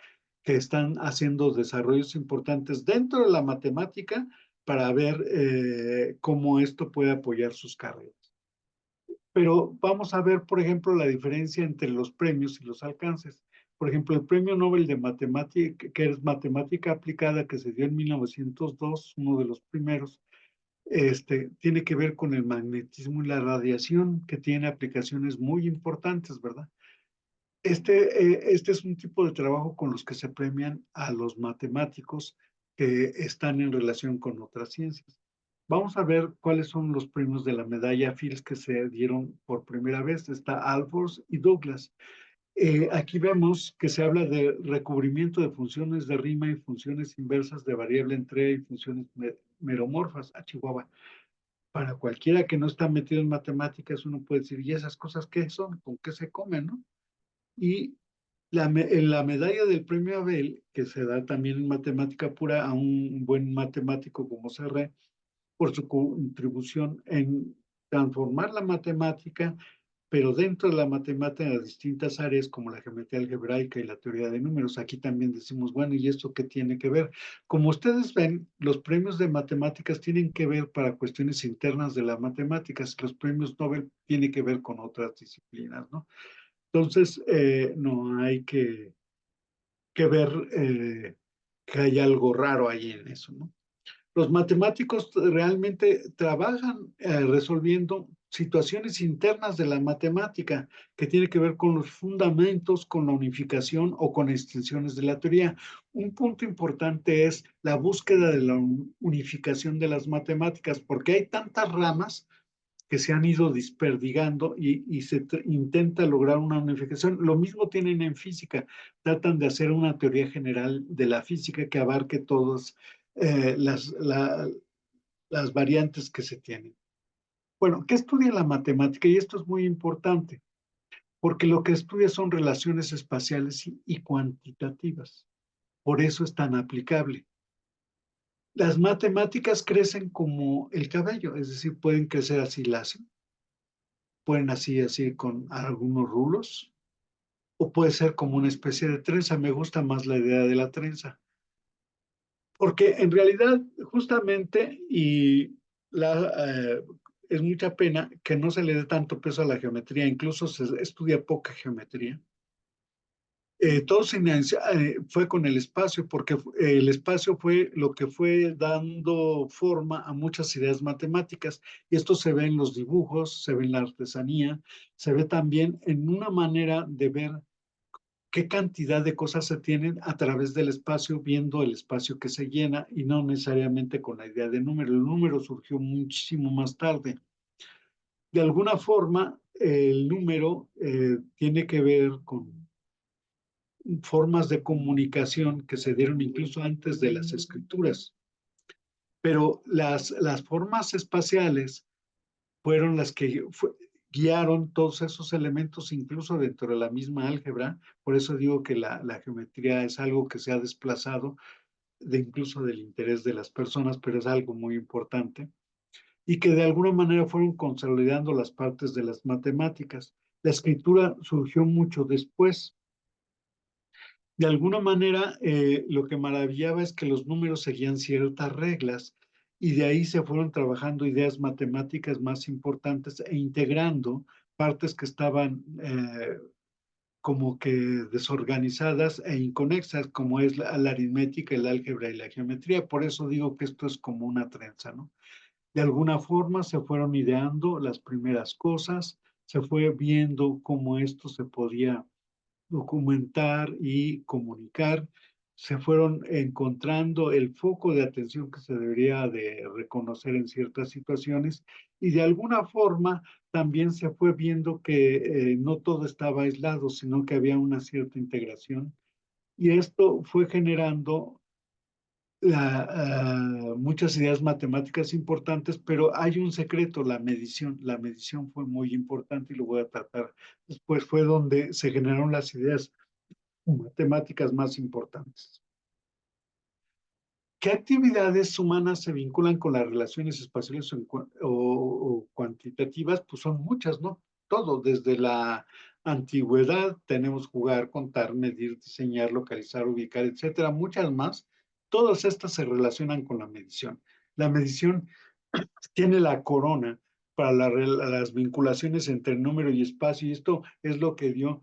que están haciendo desarrollos importantes dentro de la matemática para ver cómo esto puede apoyar sus carreras. Pero vamos a ver, por ejemplo, la diferencia entre los premios y los alcances. Por ejemplo, el Premio Nobel de Matemática, que es Matemática Aplicada, que se dio en 1902, uno de los primeros, tiene que ver con el magnetismo y la radiación, que tiene aplicaciones muy importantes, ¿verdad? Este es un tipo de trabajo con los que se premian a los matemáticos que están en relación con otras ciencias. Vamos a ver cuáles son los premios de la medalla Fields que se dieron por primera vez. Está Alfors y Douglas. Aquí vemos que se habla de recubrimiento de funciones de rima y funciones inversas de variable entrega y funciones meromorfas a Chihuahua. Para cualquiera que no está metido en matemáticas, uno puede decir, ¿y esas cosas qué son? ¿Con qué se comen, no? Y en la medalla del premio Abel, que se da también en matemática pura a un buen matemático como Serré, por su contribución en transformar la matemática, pero dentro de la matemática en las distintas áreas como la geometría algebraica y la teoría de números. Aquí también decimos, bueno, ¿y esto qué tiene que ver? Como ustedes ven, los premios de matemáticas tienen que ver para cuestiones internas de las matemáticas, los premios Nobel tienen que ver con otras disciplinas, ¿no? Entonces, no hay que ver que hay algo raro ahí en eso, ¿no? Los matemáticos realmente trabajan resolviendo situaciones internas de la matemática que tiene que ver con los fundamentos, con la unificación o con extensiones de la teoría. Un punto importante es la búsqueda de la unificación de las matemáticas, porque hay tantas ramas que se han ido desperdigando y se intenta lograr una unificación. Lo mismo tienen en física, tratan de hacer una teoría general de la física que abarque todas las variantes que se tienen. Bueno, ¿qué estudia la matemática? Y esto es muy importante, porque lo que estudia son relaciones espaciales y cuantitativas. Por eso es tan aplicable. Las matemáticas crecen como el cabello, es decir, pueden crecer así lacio, pueden así con algunos rulos, o puede ser como una especie de trenza. Me gusta más la idea de la trenza, porque en realidad justamente, es mucha pena que no se le dé tanto peso a la geometría, incluso se estudia poca geometría. Todo fue con el espacio, porque el espacio fue lo que fue dando forma a muchas ideas matemáticas. Y esto se ve en los dibujos, se ve en la artesanía, se ve también en una manera de ver qué cantidad de cosas se tienen a través del espacio, viendo el espacio que se llena y no necesariamente con la idea de número. El número surgió muchísimo más tarde. De alguna forma, el número tiene que ver con formas de comunicación que se dieron incluso antes de las escrituras. Pero las formas espaciales fueron las que guiaron todos esos elementos, incluso dentro de la misma álgebra. Por eso digo que la geometría es algo que se ha desplazado incluso del interés de las personas, pero es algo muy importante. Y que de alguna manera fueron consolidando las partes de las matemáticas. La escritura surgió mucho después. De alguna manera, lo que maravillaba es que los números seguían ciertas reglas y de ahí se fueron trabajando ideas matemáticas más importantes e integrando partes que estaban como que desorganizadas e inconexas, como es la aritmética, el álgebra y la geometría. Por eso digo que esto es como una trenza, ¿no? De alguna forma se fueron ideando las primeras cosas, se fue viendo cómo esto se podía documentar y comunicar, se fueron encontrando el foco de atención que se debería de reconocer en ciertas situaciones y de alguna forma también se fue viendo que no todo estaba aislado, sino que había una cierta integración y esto fue generando muchas ideas matemáticas importantes, pero hay un secreto, la medición. La medición fue muy importante y lo voy a tratar. Después fue donde se generaron las ideas matemáticas más importantes. ¿Qué actividades humanas se vinculan con las relaciones espaciales o cuantitativas? Pues son muchas, ¿no? Todo, desde la antigüedad tenemos jugar, contar, medir, diseñar, localizar, ubicar, etcétera, muchas más. Todas estas se relacionan con la medición. La medición tiene la corona para las vinculaciones entre número y espacio, y esto es lo que dio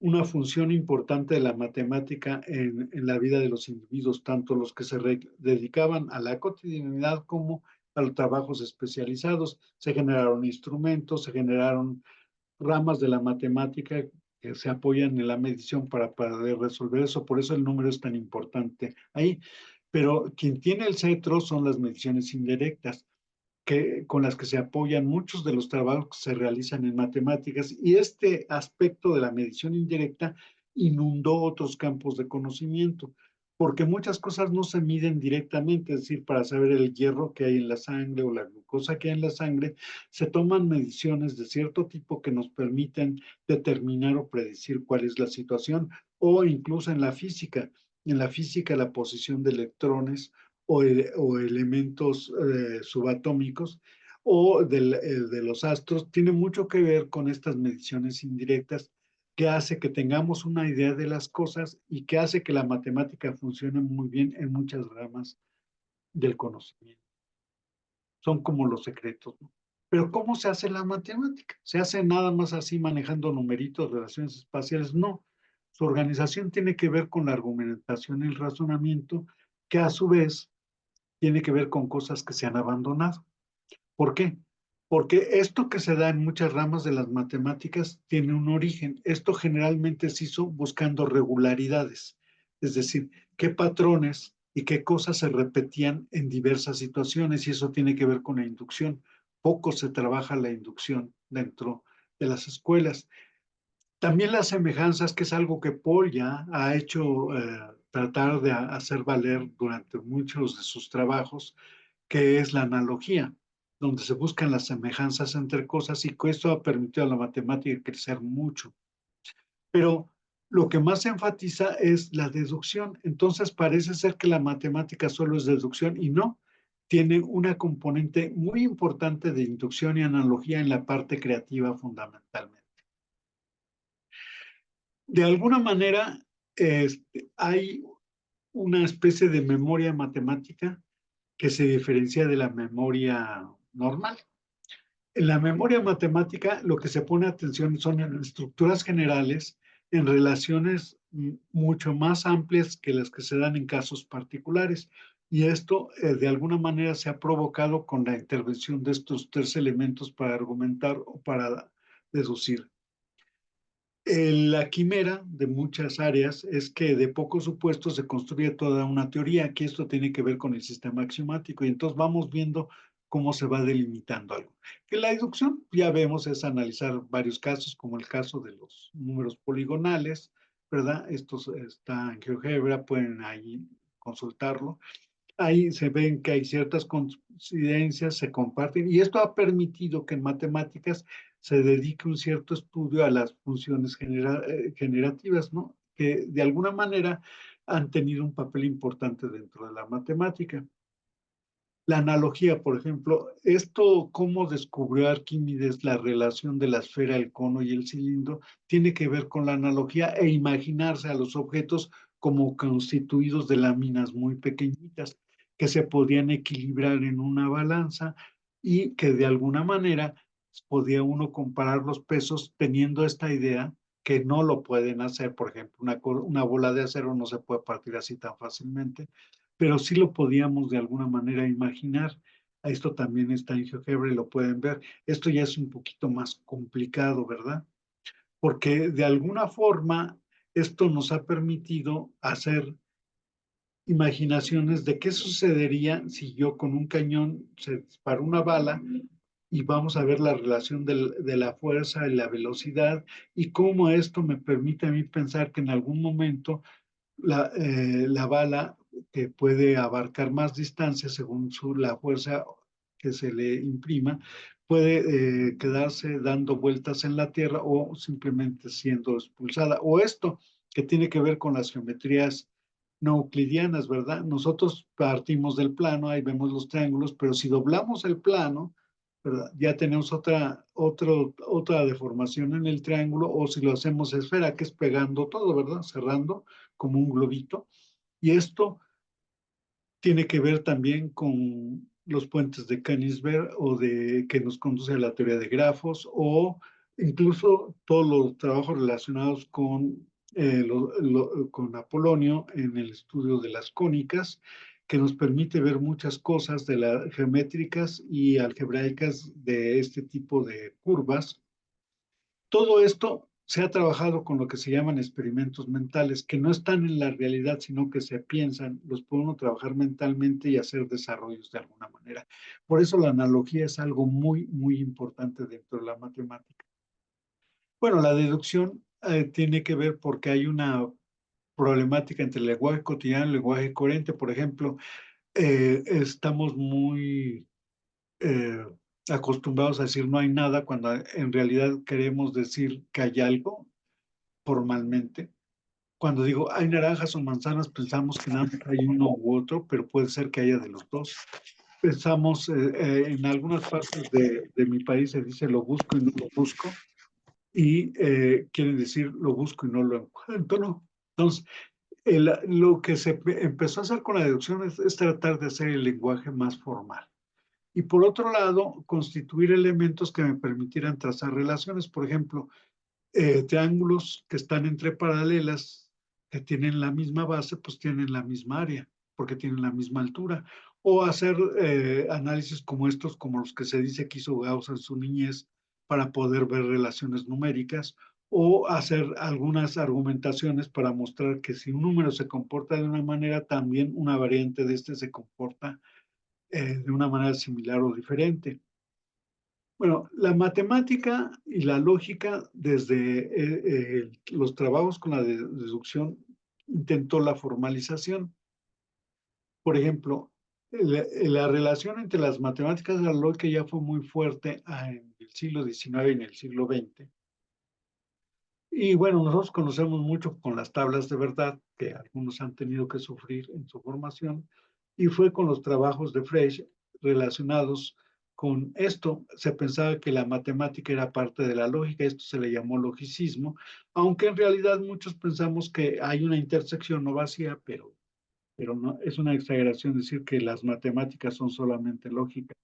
una función importante de la matemática en la vida de los individuos, tanto los que se dedicaban a la cotidianidad como a los trabajos especializados. Se generaron instrumentos, se generaron ramas de la matemática que se apoyan en la medición para poder resolver eso. Por eso el número es tan importante ahí. Pero quien tiene el cetro son las mediciones indirectas con las que se apoyan muchos de los trabajos que se realizan en matemáticas y este aspecto de la medición indirecta inundó otros campos de conocimiento, porque muchas cosas no se miden directamente, es decir, para saber el hierro que hay en la sangre o la glucosa que hay en la sangre, se toman mediciones de cierto tipo que nos permiten determinar o predecir cuál es la situación, o incluso en la física la posición de electrones o elementos subatómicos o de los astros, tiene mucho que ver con estas mediciones indirectas que hace que tengamos una idea de las cosas y que hace que la matemática funcione muy bien en muchas ramas del conocimiento. Son como los secretos, ¿no? Pero ¿cómo se hace la matemática? ¿Se hace nada más así manejando numeritos, relaciones espaciales? No. Su organización tiene que ver con la argumentación y el razonamiento, que a su vez tiene que ver con cosas que se han abandonado. ¿Por qué? Porque esto que se da en muchas ramas de las matemáticas tiene un origen. Esto generalmente se hizo buscando regularidades, es decir, qué patrones y qué cosas se repetían en diversas situaciones, y eso tiene que ver con la inducción. poco se trabaja la inducción dentro de las escuelas. También las semejanzas, que es algo que Paul ya ha hecho tratar de hacer valer durante muchos de sus trabajos, que es la analogía, donde se buscan las semejanzas entre cosas y que esto ha permitido a la matemática crecer mucho. Pero lo que más se enfatiza es la deducción. Entonces parece ser que la matemática solo es deducción y no, tiene una componente muy importante de inducción y analogía en la parte creativa fundamentalmente. De alguna manera, hay una especie de memoria matemática que se diferencia de la memoria normal. En la memoria matemática lo que se pone atención son en estructuras generales, en relaciones mucho más amplias que las que se dan en casos particulares. Y esto de alguna manera se ha provocado con la intervención de estos tres elementos para argumentar o para deducir. La quimera de muchas áreas es que de pocos supuestos se construye toda una teoría, que esto tiene que ver con el sistema axiomático, y entonces vamos viendo cómo se va delimitando algo. Que la inducción, ya vemos, es analizar varios casos, como el caso de los números poligonales, ¿verdad? Esto está en GeoGebra, pueden ahí consultarlo. Ahí se ven que hay ciertas coincidencias, se comparten, y esto ha permitido que en matemáticas se dedique un cierto estudio a las funciones generativas, ¿no? Que de alguna manera han tenido un papel importante dentro de la matemática. La analogía, por ejemplo, esto, cómo descubrió Arquímedes la relación de la esfera, el cono y el cilindro, tiene que ver con la analogía e imaginarse a los objetos como constituidos de láminas muy pequeñitas que se podían equilibrar en una balanza y que de alguna manera podía uno comparar los pesos teniendo esta idea que no lo pueden hacer. Por ejemplo, una bola de acero no se puede partir así tan fácilmente, pero sí lo podíamos de alguna manera imaginar. Esto también está en GeoGebra y lo pueden ver. Esto ya es un poquito más complicado, ¿verdad? Porque de alguna forma esto nos ha permitido hacer imaginaciones de qué sucedería si yo con un cañón se dispara una bala y vamos a ver la relación de la fuerza y la velocidad y cómo esto me permite a mí pensar que en algún momento la bala, que puede abarcar más distancia según la fuerza que se le imprima, puede quedarse dando vueltas en la Tierra o simplemente siendo expulsada. O esto, que tiene que ver con las geometrías no euclidianas, ¿verdad? Nosotros partimos del plano, ahí vemos los triángulos, pero si doblamos el plano, ¿verdad? Ya tenemos otra deformación en el triángulo, o si lo hacemos esfera, que es pegando todo, ¿verdad? Cerrando como un globito. Y esto tiene que ver también con los puentes de Königsberg o de que nos conduce a la teoría de grafos o incluso todos los trabajos relacionados con Apolonio en el estudio de las cónicas, que nos permite ver muchas cosas de las geométricas y algebraicas de este tipo de curvas. Todo esto se ha trabajado con lo que se llaman experimentos mentales, que no están en la realidad, sino que se piensan, los podemos trabajar mentalmente y hacer desarrollos de alguna manera. Por eso la analogía es algo muy, muy importante dentro de la matemática. Bueno, la deducción tiene que ver porque hay una problemática entre el lenguaje cotidiano y el lenguaje coherente. Por ejemplo, estamos muy eh, acostumbrados a decir no hay nada cuando en realidad queremos decir que hay algo formalmente. Cuando digo hay naranjas o manzanas, pensamos que nada más hay uno u otro, pero puede ser que haya de los dos. Pensamos, en algunas partes de mi país se dice lo busco y no lo busco, y quiere decir lo busco y no lo encuentro, ¿no? Entonces, lo que se empezó a hacer con la deducción es tratar de hacer el lenguaje más formal. Y por otro lado, constituir elementos que me permitieran trazar relaciones. Por ejemplo, triángulos que están entre paralelas, que tienen la misma base, pues tienen la misma área, porque tienen la misma altura. O hacer análisis como estos, como los que se dice que hizo Gauss en su niñez, para poder ver relaciones numéricas, o hacer algunas argumentaciones para mostrar que si un número se comporta de una manera, también una variante de este se comporta de una manera similar o diferente. Bueno, la matemática y la lógica desde los trabajos con la deducción intentó la formalización. Por ejemplo, la relación entre las matemáticas y la lógica ya fue muy fuerte en el siglo XIX y en el siglo XX. Y bueno, nosotros conocemos mucho con las tablas de verdad, que algunos han tenido que sufrir en su formación, y fue con los trabajos de Frege relacionados con esto. Se pensaba que la matemática era parte de la lógica, esto se le llamó logicismo, aunque en realidad muchos pensamos que hay una intersección no vacía, pero no, es una exageración decir que las matemáticas son solamente lógica.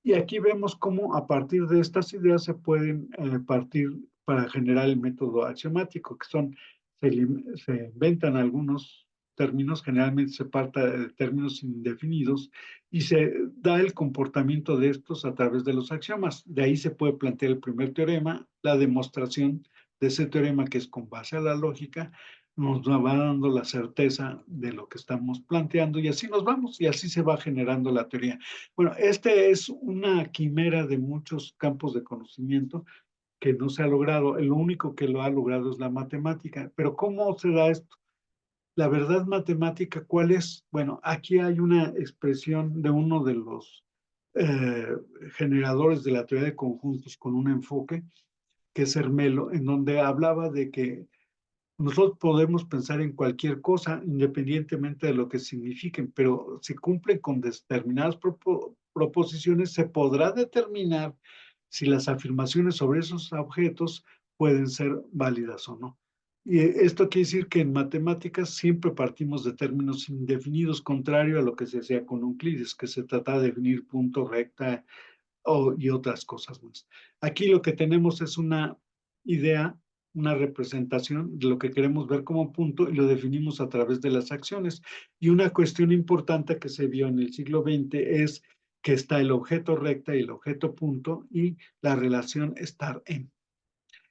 Y aquí vemos cómo a partir de estas ideas se pueden partir para generar el método axiomático, que son, se inventan algunos términos, generalmente se parte de términos indefinidos y se da el comportamiento de estos a través de los axiomas. De ahí se puede plantear el primer teorema, la demostración de ese teorema que es con base a la lógica, nos va dando la certeza de lo que estamos planteando y así nos vamos y así se va generando la teoría. Bueno, este es una quimera de muchos campos de conocimiento que no se ha logrado. Lo único que lo ha logrado es la matemática. Pero ¿cómo se da esto? La verdad matemática, ¿cuál es? Bueno, aquí hay una expresión de uno de los eh, generadores de la teoría de conjuntos con un enfoque, que es Hermelo, en donde hablaba de que nosotros podemos pensar en cualquier cosa, independientemente de lo que signifiquen, pero si cumplen con determinadas proposiciones, se podrá determinar si las afirmaciones sobre esos objetos pueden ser válidas o no. Y esto quiere decir que en matemáticas siempre partimos de términos indefinidos, contrario a lo que se hacía con Euclides, que se trata de definir punto, recta y otras cosas más. Aquí lo que tenemos es una idea, una representación de lo que queremos ver como punto y lo definimos a través de las acciones. Y una cuestión importante que se vio en el siglo XX es que está el objeto recta y el objeto punto y la relación estar en.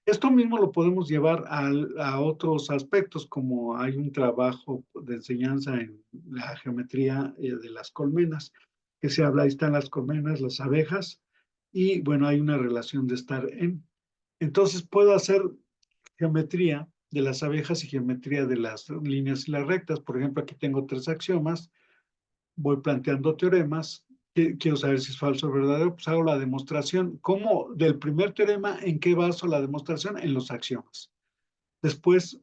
Esto mismo lo podemos llevar a otros aspectos, como hay un trabajo de enseñanza en la geometría de las colmenas, que se habla, ahí están las colmenas, las abejas, y bueno, hay una relación de estar en. Entonces puedo hacer geometría de las abejas y geometría de las líneas y las rectas. Por ejemplo, aquí tengo tres axiomas, voy planteando teoremas, quiero saber si es falso o verdadero, pues hago la demostración. ¿Cómo? Del primer teorema, ¿en qué baso la demostración? En los axiomas. Después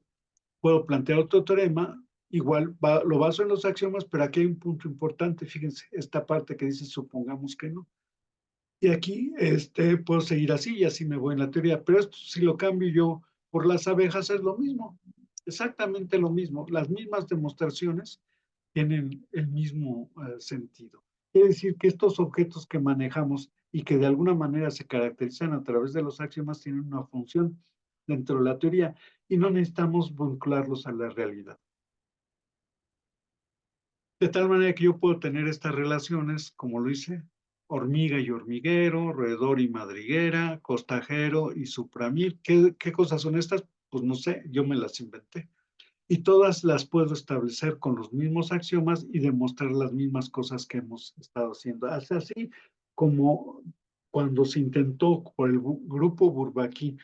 puedo plantear otro teorema, igual lo baso en los axiomas, pero aquí hay un punto importante, fíjense, esta parte que dice supongamos que no. Y aquí puedo seguir así y así me voy en la teoría, pero esto si lo cambio yo por las abejas es lo mismo, exactamente lo mismo, las mismas demostraciones tienen el mismo sentido. Quiere decir que estos objetos que manejamos y que de alguna manera se caracterizan a través de los axiomas tienen una función dentro de la teoría y no necesitamos vincularlos a la realidad. De tal manera que yo puedo tener estas relaciones, como lo hice, hormiga y hormiguero, roedor y madriguera, costajero y supramil. ¿Qué cosas son estas? Pues no sé, yo me las inventé. Y todas las puedo establecer con los mismos axiomas y demostrar las mismas cosas que hemos estado haciendo. Así como cuando se intentó por el grupo Bourbaki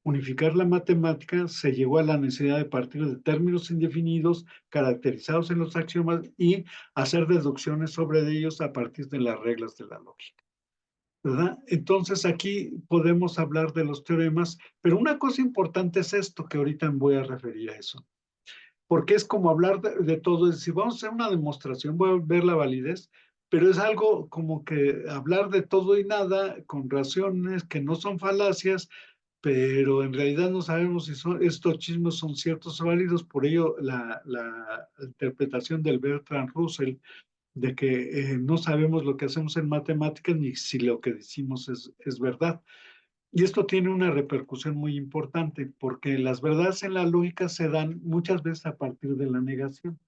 unificar la matemática, se llegó a la necesidad de partir de términos indefinidos caracterizados en los axiomas y hacer deducciones sobre ellos a partir de las reglas de la lógica, ¿verdad? Entonces aquí podemos hablar de los teoremas, pero una cosa importante es esto, que ahorita me voy a referir a eso, porque es como hablar de todo, es decir, vamos a hacer una demostración, voy a ver la validez, pero es algo como que hablar de todo y nada con razones que no son falacias, pero en realidad no sabemos si estos chismos son ciertos o válidos, por ello la interpretación del Bertrand Russell de que no sabemos lo que hacemos en matemáticas ni si lo que decimos es verdad. Y esto tiene una repercusión muy importante porque las verdades en la lógica se dan muchas veces a partir de la negación.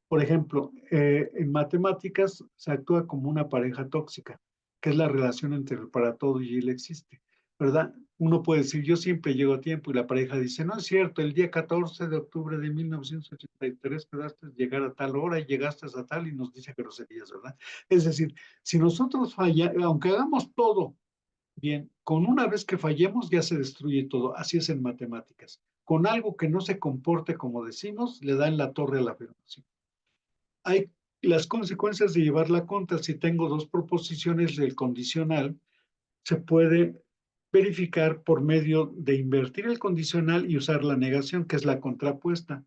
Por ejemplo, en matemáticas se actúa como una pareja tóxica, que es la relación entre el para todo y el existe, ¿verdad? Uno puede decir, yo siempre llego a tiempo y la pareja dice, no es cierto, el día 14 de octubre de 1983 quedaste llegar a tal hora y llegaste a tal y nos dice groserías, ¿verdad? Es decir, si nosotros fallamos, aunque hagamos todo Bien, con una vez que fallemos ya se destruye todo, así es en matemáticas. Con algo que no se comporte como decimos, le da en la torre a la afirmación. Hay las consecuencias de llevar la contra. Si tengo dos proposiciones del condicional, se puede verificar por medio de invertir el condicional y usar la negación, que es la contrapuesta.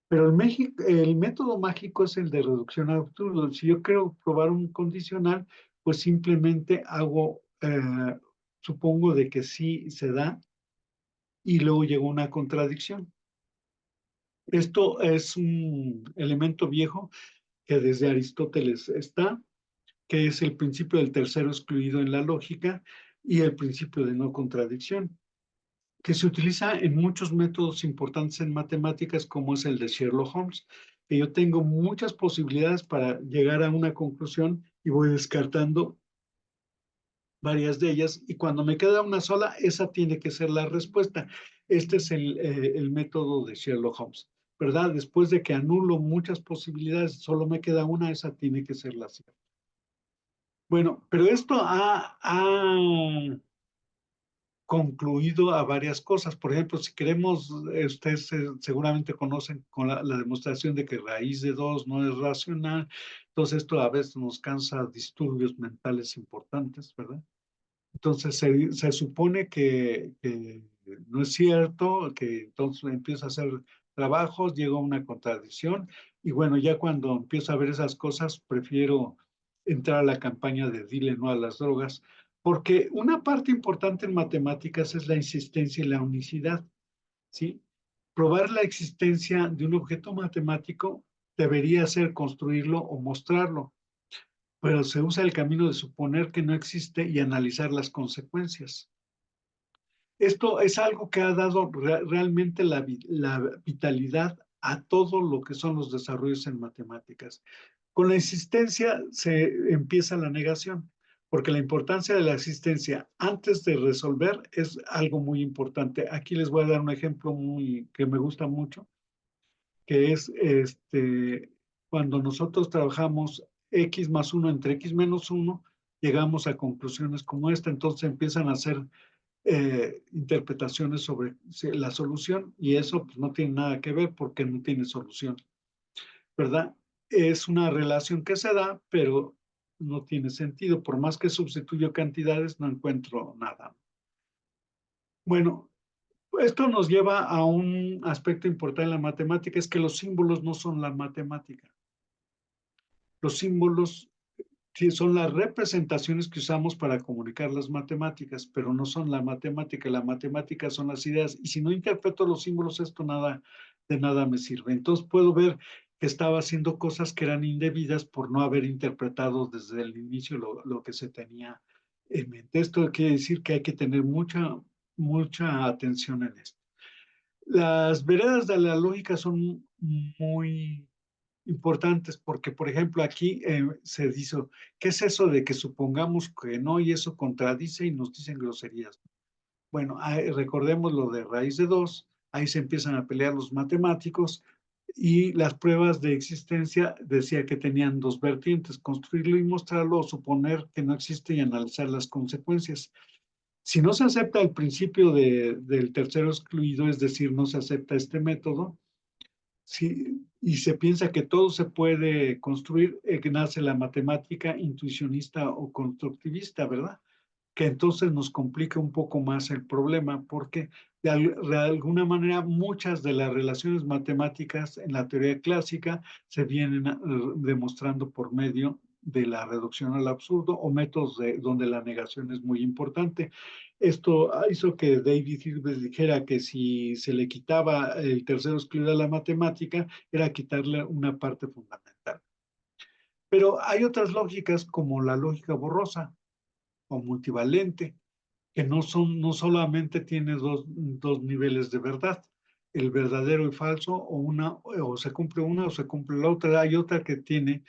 Pero el método mágico es el de reducción al absurdo. Si yo quiero probar un condicional, pues simplemente supongo de que sí se da y luego llega una contradicción. Esto es un elemento viejo que desde Aristóteles está, que es el principio del tercero excluido en la lógica y el principio de no contradicción, que se utiliza en muchos métodos importantes en matemáticas, como es el de Sherlock Holmes, que yo tengo muchas posibilidades para llegar a una conclusión y voy descartando varias de ellas, y cuando me queda una sola, esa tiene que ser la respuesta. Este es el método de Sherlock Holmes, ¿verdad? Después de que anulo muchas posibilidades, solo me queda una, esa tiene que ser la cierta. Bueno, pero esto ha concluido a varias cosas. Por ejemplo, si queremos, ustedes seguramente conocen con la demostración de que raíz de 2 no es racional. Entonces esto a veces nos causa disturbios mentales importantes, ¿verdad? Entonces se supone que no es cierto, que entonces empieza a hacer trabajos, llega una contradicción, y bueno, ya cuando empiezo a ver esas cosas, prefiero entrar a la campaña de dile no a las drogas, porque una parte importante en matemáticas es la insistencia y la unicidad, ¿sí? Probar la existencia de un objeto matemático debería ser construirlo o mostrarlo, pero se usa el camino de suponer que no existe y analizar las consecuencias. Esto es algo que ha dado realmente la vitalidad a todo lo que son los desarrollos en matemáticas. Con la existencia se empieza la negación, porque la importancia de la existencia antes de resolver es algo muy importante. Aquí les voy a dar un ejemplo que me gusta mucho, que es cuando nosotros trabajamos x más 1 entre x menos 1, llegamos a conclusiones como esta, entonces empiezan a hacer interpretaciones sobre la solución, y eso pues, no tiene nada que ver porque no tiene solución, ¿verdad? Es una relación que se da, pero no tiene sentido. Por más que sustituyo cantidades, no encuentro nada. Bueno, esto nos lleva a un aspecto importante en la matemática, es que los símbolos no son la matemática. Los símbolos sí, son las representaciones que usamos para comunicar las matemáticas, pero no son la matemática. La matemática son las ideas. Y si no interpreto los símbolos, esto de nada me sirve. Entonces puedo ver que estaba haciendo cosas que eran indebidas por no haber interpretado desde el inicio lo que se tenía en mente. Esto quiere decir que hay que tener mucha atención en esto. Las veredas de la lógica son muy importantes porque, por ejemplo, aquí se dice, ¿qué es eso de que supongamos que no y eso contradice y nos dicen groserías? Bueno, recordemos lo de raíz de 2, ahí se empiezan a pelear los matemáticos, y las pruebas de existencia decía que tenían dos vertientes, construirlo y mostrarlo, o suponer que no existe y analizar las consecuencias. Si no se acepta el principio del tercero excluido, es decir, no se acepta este método, sí, y se piensa que todo se puede construir, nace la matemática intuicionista o constructivista, ¿verdad? Que entonces nos complica un poco más el problema, porque de alguna manera muchas de las relaciones matemáticas en la teoría clásica se vienen demostrando por medio de la reducción al absurdo o métodos donde la negación es muy importante. Esto hizo que David Hilbert dijera que si se le quitaba el tercero excluido a la matemática, era quitarle una parte fundamental. Pero hay otras lógicas como la lógica borrosa o multivalente, que no solamente tiene dos niveles de verdad, el verdadero y falso, o se cumple una o se cumple la otra. Hay otra que tiene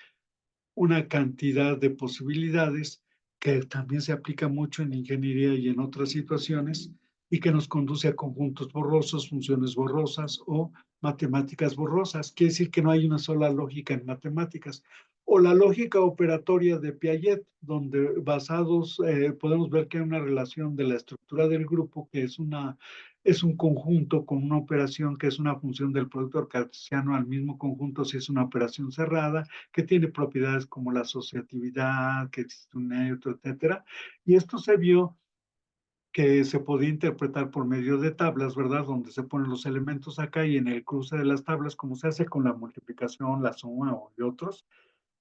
una cantidad de posibilidades que también se aplica mucho en ingeniería y en otras situaciones, y que nos conduce a conjuntos borrosos, funciones borrosas o matemáticas borrosas. Quiere decir que no hay una sola lógica en matemáticas. o la lógica operatoria de Piaget, donde basados, podemos ver que hay una relación de la estructura del grupo, que es un conjunto con una operación que es una función del producto cartesiano al mismo conjunto si es una operación cerrada, que tiene propiedades como la asociatividad, que existe un neutro, etcétera. Y esto se vio que se podía interpretar por medio de tablas, ¿verdad? Donde se ponen los elementos acá y en el cruce de las tablas, como se hace con la multiplicación, la suma y otros,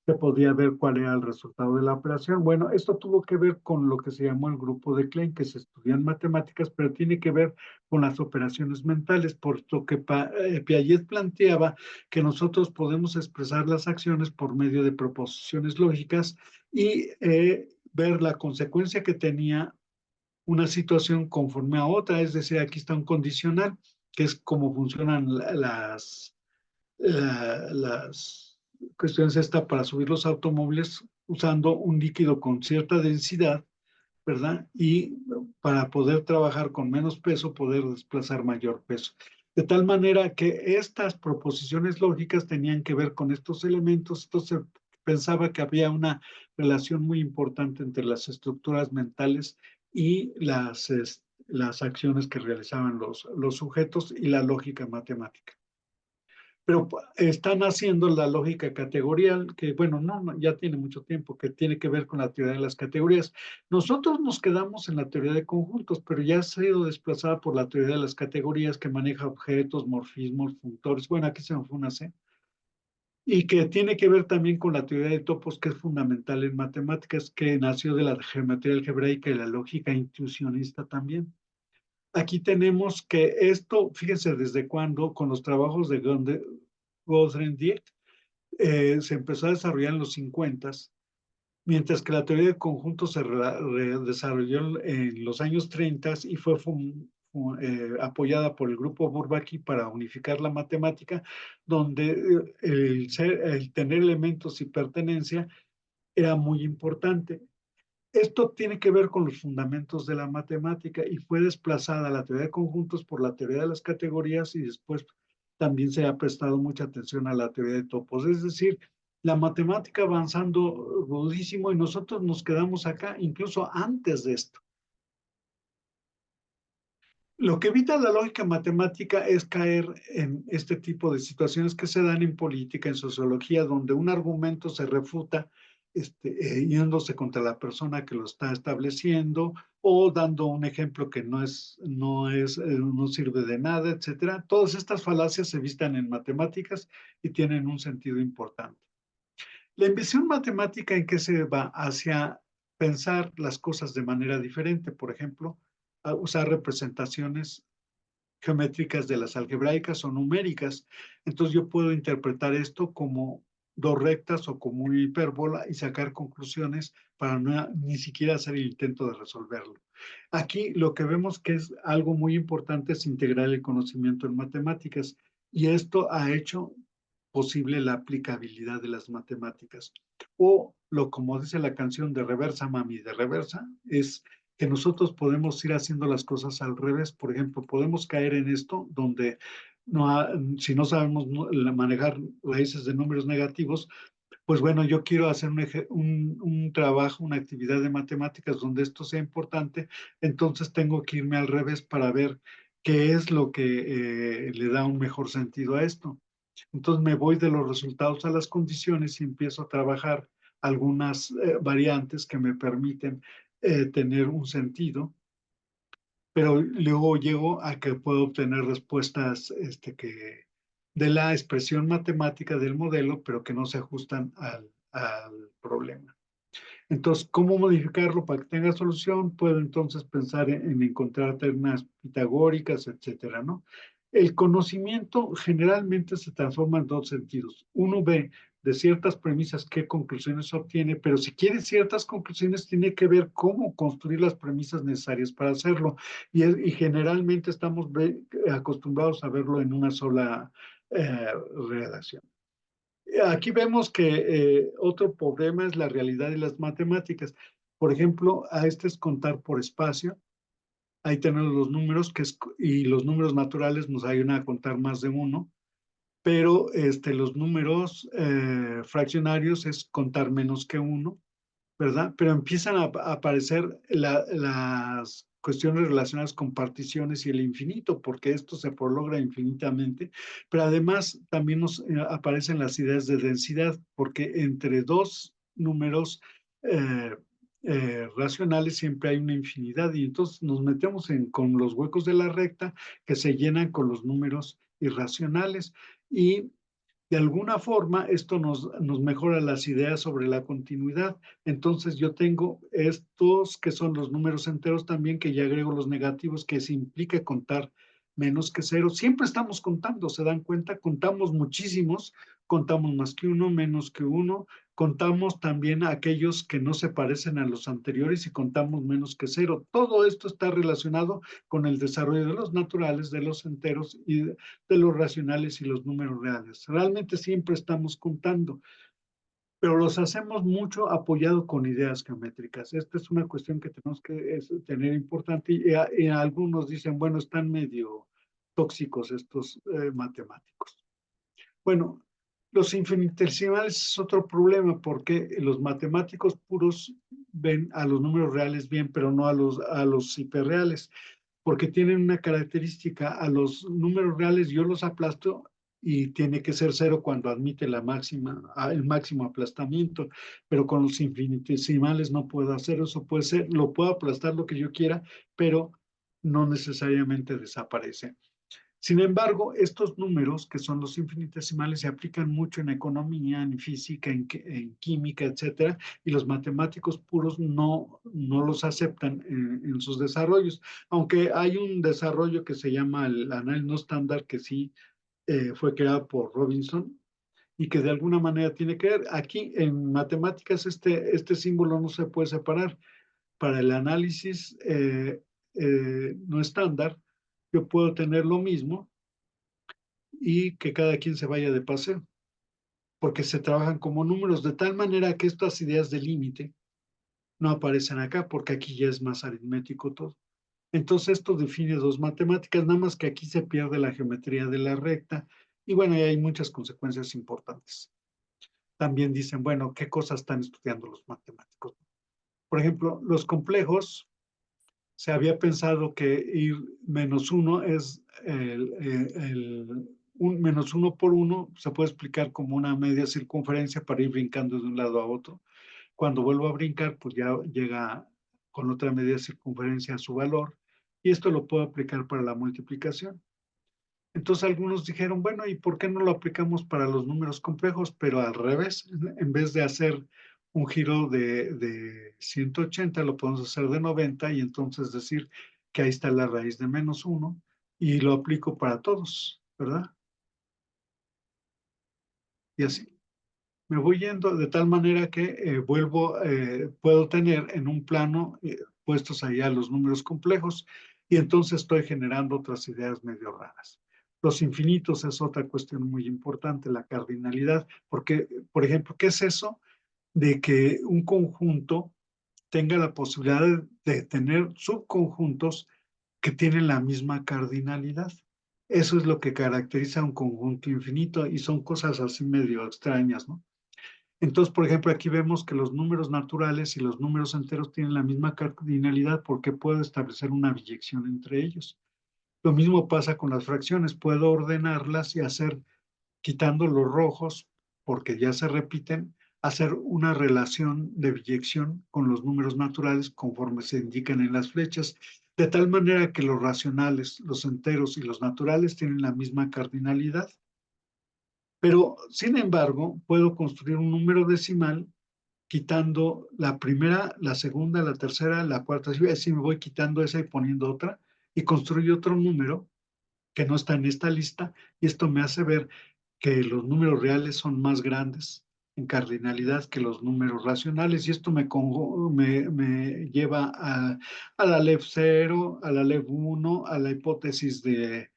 se podía ver cuál era el resultado de la operación. Bueno, esto tuvo que ver con lo que se llamó el grupo de Klein, que se estudian matemáticas, pero tiene que ver con las operaciones mentales, puesto que Piaget planteaba que nosotros podemos expresar las acciones por medio de proposiciones lógicas y ver la consecuencia que tenía una situación conforme a otra, es decir, aquí está un condicional, que es cómo funcionan las cuestiones esta para subir los automóviles usando un líquido con cierta densidad, ¿verdad? Y para poder trabajar con menos peso, poder desplazar mayor peso. De tal manera que estas proposiciones lógicas tenían que ver con estos elementos, entonces pensaba que había una relación muy importante entre las estructuras mentales y las acciones que realizaban los sujetos y la lógica matemática. Pero están haciendo la lógica categorial, que bueno, ya tiene mucho tiempo, que tiene que ver con la teoría de las categorías. Nosotros nos quedamos en la teoría de conjuntos, pero ya ha sido desplazada por la teoría de las categorías que maneja objetos, morfismos, functores. Bueno, aquí se me fue una C. Y que tiene que ver también con la teoría de topos, que es fundamental en matemáticas, que nació de la geometría algebraica y la lógica intuicionista también. Aquí tenemos que esto, fíjense desde cuándo, con los trabajos de Grothendieck, se empezó a desarrollar en los 50, mientras que la teoría de conjuntos se desarrolló en los años 30 y fue apoyada por el grupo Bourbaki para unificar la matemática, donde el tener elementos y pertenencia era muy importante. Esto tiene que ver con los fundamentos de la matemática y fue desplazada la teoría de conjuntos por la teoría de las categorías y después también se ha prestado mucha atención a la teoría de topos. Es decir, la matemática avanzando rudísimo y nosotros nos quedamos acá incluso antes de esto. Lo que evita la lógica matemática es caer en este tipo de situaciones que se dan en política, en sociología, donde un argumento se refuta yéndose contra la persona que lo está estableciendo o dando un ejemplo que no sirve de nada, etcétera. Todas estas falacias se vistan en matemáticas y tienen un sentido importante. La inversión matemática en qué se va hacia pensar las cosas de manera diferente, por ejemplo, a usar representaciones geométricas de las algebraicas o numéricas. Entonces yo puedo interpretar esto como dos rectas o como una hipérbola y sacar conclusiones para ni siquiera hacer el intento de resolverlo. Aquí lo que vemos que es algo muy importante es integrar el conocimiento en matemáticas y esto ha hecho posible la aplicabilidad de las matemáticas. O como dice la canción de reversa, mami, de reversa, es que nosotros podemos ir haciendo las cosas al revés. Por ejemplo, podemos caer en esto donde si no sabemos manejar raíces de números negativos, pues bueno, yo quiero hacer un trabajo, una actividad de matemáticas donde esto sea importante, entonces tengo que irme al revés para ver qué es lo que le da un mejor sentido a esto. Entonces me voy de los resultados a las condiciones y empiezo a trabajar algunas variantes que me permiten tener un sentido, pero luego llego a que puedo obtener respuestas de la expresión matemática del modelo, pero que no se ajustan al problema. Entonces, ¿cómo modificarlo para que tenga solución? Puedo entonces pensar en encontrar ternas pitagóricas, etcétera, ¿no? El conocimiento generalmente se transforma en dos sentidos. Uno ve de ciertas premisas qué conclusiones obtiene, pero si quiere ciertas conclusiones tiene que ver cómo construir las premisas necesarias para hacerlo. Y generalmente estamos acostumbrados a verlo en una sola redacción. Aquí vemos que otro problema es la realidad de las matemáticas. Por ejemplo, a este es contar por espacio. Ahí tenemos los números y los números naturales nos ayudan a contar más de uno. pero los números fraccionarios es contar menos que 1, ¿verdad? Pero empiezan a aparecer las cuestiones relacionadas con particiones y el infinito, porque esto se prolonga infinitamente, pero además también nos aparecen las ideas de densidad, porque entre dos números eh, racionales siempre hay una infinidad, y entonces nos metemos con los huecos de la recta que se llenan con los números irracionales, y de alguna forma esto nos mejora las ideas sobre la continuidad. Entonces yo tengo estos que son los números enteros también, que ya agrego los negativos, que se implica contar menos que 0. Siempre estamos contando, ¿se dan cuenta? Contamos muchísimos, contamos más que 1, menos que 1, contamos también aquellos que no se parecen a los anteriores y contamos menos que 0. Todo esto está relacionado con el desarrollo de los naturales, de los enteros y de los racionales y los números reales. Realmente siempre estamos contando, pero los hacemos mucho apoyado con ideas geométricas. Esta es una cuestión que tenemos que tener importante, y algunos dicen, bueno, están medio tóxicos estos matemáticos. Bueno, los infinitesimales es otro problema, porque los matemáticos puros ven a los números reales bien, pero no a los hiperreales, porque tienen una característica: a los números reales yo los aplasto y tiene que ser 0 cuando admite el máximo aplastamiento, pero con los infinitesimales no puedo hacer eso. Puede ser, lo puedo aplastar lo que yo quiera, pero no necesariamente desaparece. Sin embargo, estos números, que son los infinitesimales, se aplican mucho en economía, en física, en química, etcétera, y los matemáticos puros no los aceptan en sus desarrollos, aunque hay un desarrollo que se llama el análisis no estándar, que sí fue creado por Robinson y que de alguna manera tiene que ver. Aquí en matemáticas este símbolo no se puede separar. Para el análisis no estándar, yo puedo tener lo mismo y que cada quien se vaya de paseo, porque se trabajan como números, de tal manera que estas ideas de límite no aparecen acá, porque aquí ya es más aritmético todo. Entonces esto define dos matemáticas, nada más que aquí se pierde la geometría de la recta, y bueno, y hay muchas consecuencias importantes. También dicen, bueno, ¿qué cosas están estudiando los matemáticos? Por ejemplo, los complejos, se había pensado que ir -1 es un -1 por 1, se puede explicar como una media circunferencia para ir brincando de un lado a otro. Cuando vuelvo a brincar, pues ya llega con otra media circunferencia a su valor, y esto lo puedo aplicar para la multiplicación. Entonces algunos dijeron, bueno, ¿y por qué no lo aplicamos para los números complejos? Pero al revés, en vez de hacer un giro de 180, lo podemos hacer de 90, y entonces decir que ahí está la raíz de -1, y lo aplico para todos, ¿verdad? Y así me voy yendo de tal manera que puedo tener en un plano puestos allá los números complejos, y entonces estoy generando otras ideas medio raras. Los infinitos es otra cuestión muy importante, la cardinalidad, porque, por ejemplo, ¿qué es eso de que un conjunto tenga la posibilidad de tener subconjuntos que tienen la misma cardinalidad? Eso es lo que caracteriza un conjunto infinito, y son cosas así medio extrañas, ¿no? Entonces, por ejemplo, aquí vemos que los números naturales y los números enteros tienen la misma cardinalidad, porque puedo establecer una biyección entre ellos. Lo mismo pasa con las fracciones, puedo ordenarlas y quitando los rojos, porque ya se repiten, hacer una relación de biyección con los números naturales conforme se indican en las flechas, de tal manera que los racionales, los enteros y los naturales tienen la misma cardinalidad. Pero, sin embargo, puedo construir un número decimal quitando la primera, la segunda, la tercera, la cuarta, así me voy quitando esa y poniendo otra, y construyo otro número que no está en esta lista, y esto me hace ver que los números reales son más grandes en cardinalidad que los números racionales, y esto me lleva a la LEF 0, a la LEF 1, a la hipótesis de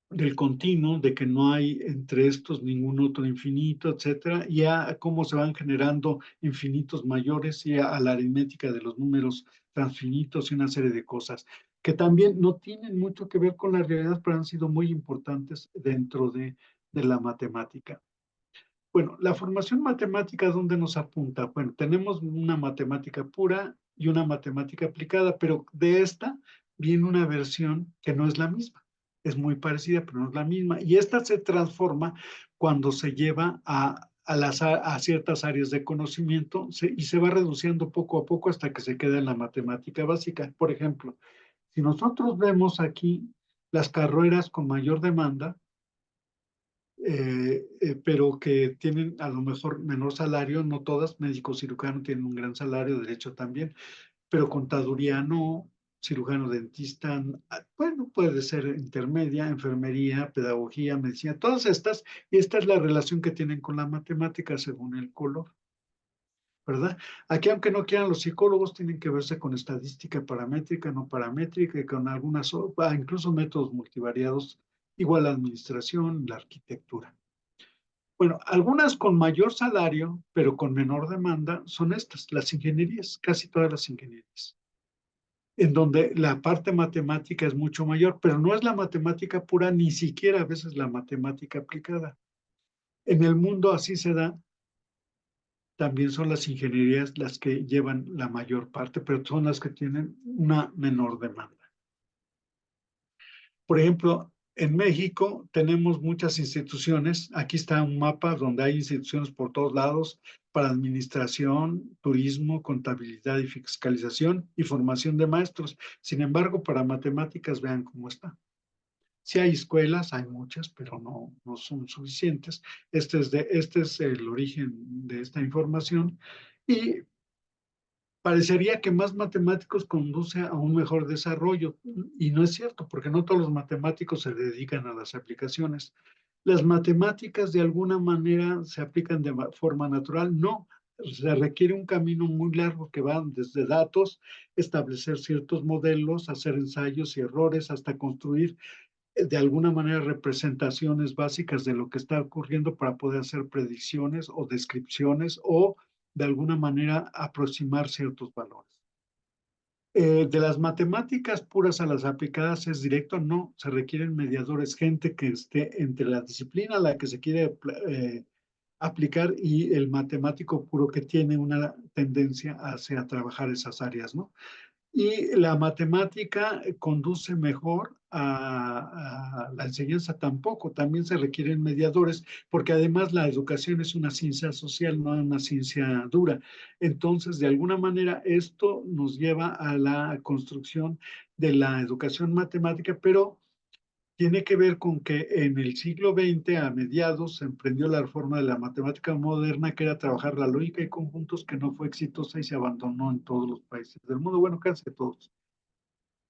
del continuo, de que no hay entre estos ningún otro infinito, etcétera, y a cómo se van generando infinitos mayores, y a la aritmética de los números transfinitos y una serie de cosas. que también no tienen mucho que ver con la realidad, pero han sido muy importantes dentro de la matemática. Bueno, la formación matemática, ¿dónde nos apunta? Bueno, tenemos una matemática pura y una matemática aplicada, pero de esta viene una versión que no es la misma. Es muy parecida, pero no es la misma. Y esta se transforma cuando se lleva a ciertas áreas de conocimiento y se va reduciendo poco a poco hasta que se queda en la matemática básica. Por ejemplo, si nosotros vemos aquí las carreras con mayor demanda, pero que tienen a lo mejor menor salario, no todas, médico cirujano tienen un gran salario, derecho también, pero contaduría no, cirujano dentista, bueno, puede ser intermedia, enfermería, pedagogía, medicina, todas estas, y esta es la relación que tienen con la matemática según el color, ¿verdad? Aquí, aunque no quieran, los psicólogos tienen que verse con estadística paramétrica, no paramétrica, y con algunas, incluso métodos multivariados, igual la administración, la arquitectura. Bueno, algunas con mayor salario, pero con menor demanda, son estas, las ingenierías, casi todas las ingenierías, en donde la parte matemática es mucho mayor, pero no es la matemática pura, ni siquiera a veces la matemática aplicada. En el mundo así se da, también son las ingenierías las que llevan la mayor parte, pero son las que tienen una menor demanda. Por ejemplo, en México tenemos muchas instituciones. Aquí está un mapa donde hay instituciones por todos lados para administración, turismo, contabilidad y fiscalización y formación de maestros. Sin embargo, para matemáticas, vean cómo está. Sí hay escuelas, hay muchas, pero no son suficientes. Este es el origen de esta información. Y parecería que más matemáticos conduce a un mejor desarrollo, y no es cierto, porque no todos los matemáticos se dedican a las aplicaciones. ¿Las matemáticas de alguna manera se aplican de forma natural? No, se requiere un camino muy largo que va desde datos, establecer ciertos modelos, hacer ensayos y errores, hasta construir de alguna manera representaciones básicas de lo que está ocurriendo para poder hacer predicciones o descripciones o de alguna manera aproximar ciertos valores. De las matemáticas puras a las aplicadas es directo, no, se requieren mediadores, gente que esté entre la disciplina a la que se quiere aplicar y el matemático puro que tiene una tendencia hacia trabajar esas áreas, ¿no? Y la matemática conduce mejor a la enseñanza tampoco, también se requieren mediadores, porque además la educación es una ciencia social, no una ciencia dura. Entonces, de alguna manera, esto nos lleva a la construcción de la educación matemática, pero tiene que ver con que en el siglo XX, a mediados, se emprendió la reforma de la matemática moderna, que era trabajar la lógica y conjuntos, que no fue exitosa y se abandonó en todos los países del mundo, bueno, casi todos.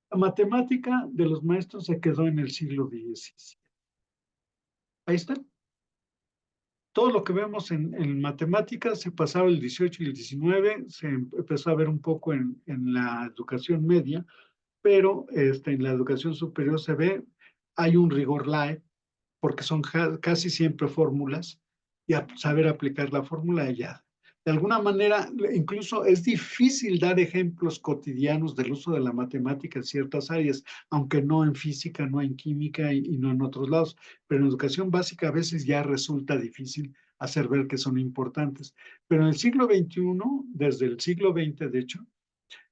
La matemática de los maestros se quedó en el siglo XVII. Ahí está. Todo lo que vemos en matemáticas se pasaba el 18 y el 19, se empezó a ver un poco en la educación media, pero en la educación superior se ve, hay un rigor light, porque son casi siempre fórmulas, y a saber aplicar la fórmula ya. De alguna manera, incluso es difícil dar ejemplos cotidianos del uso de la matemática en ciertas áreas, aunque no en física, no en química y no en otros lados, pero en educación básica a veces ya resulta difícil hacer ver que son importantes. Pero en el siglo XXI, desde el siglo XX, de hecho,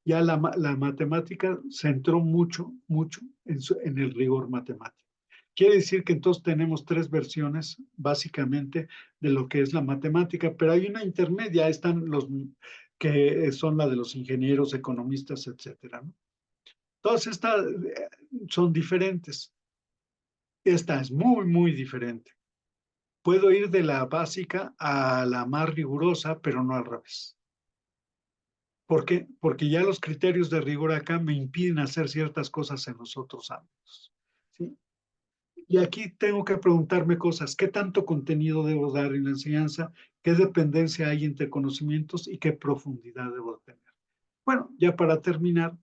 ya la matemática se entró mucho en el rigor matemático. Quiere decir que entonces tenemos tres versiones básicamente de lo que es la matemática, pero hay una intermedia, están los que son la de los ingenieros, economistas, etcétera, ¿no? Todas estas son diferentes. Esta es muy diferente. Puedo ir de la básica a la más rigurosa, pero no al revés. ¿Por qué? Porque ya los criterios de rigor acá me impiden hacer ciertas cosas en los otros ámbitos, ¿sí? Y aquí tengo que preguntarme cosas. ¿Qué tanto contenido debo dar en la enseñanza? ¿Qué dependencia hay entre conocimientos y qué profundidad debo tener? Bueno, ya para terminar,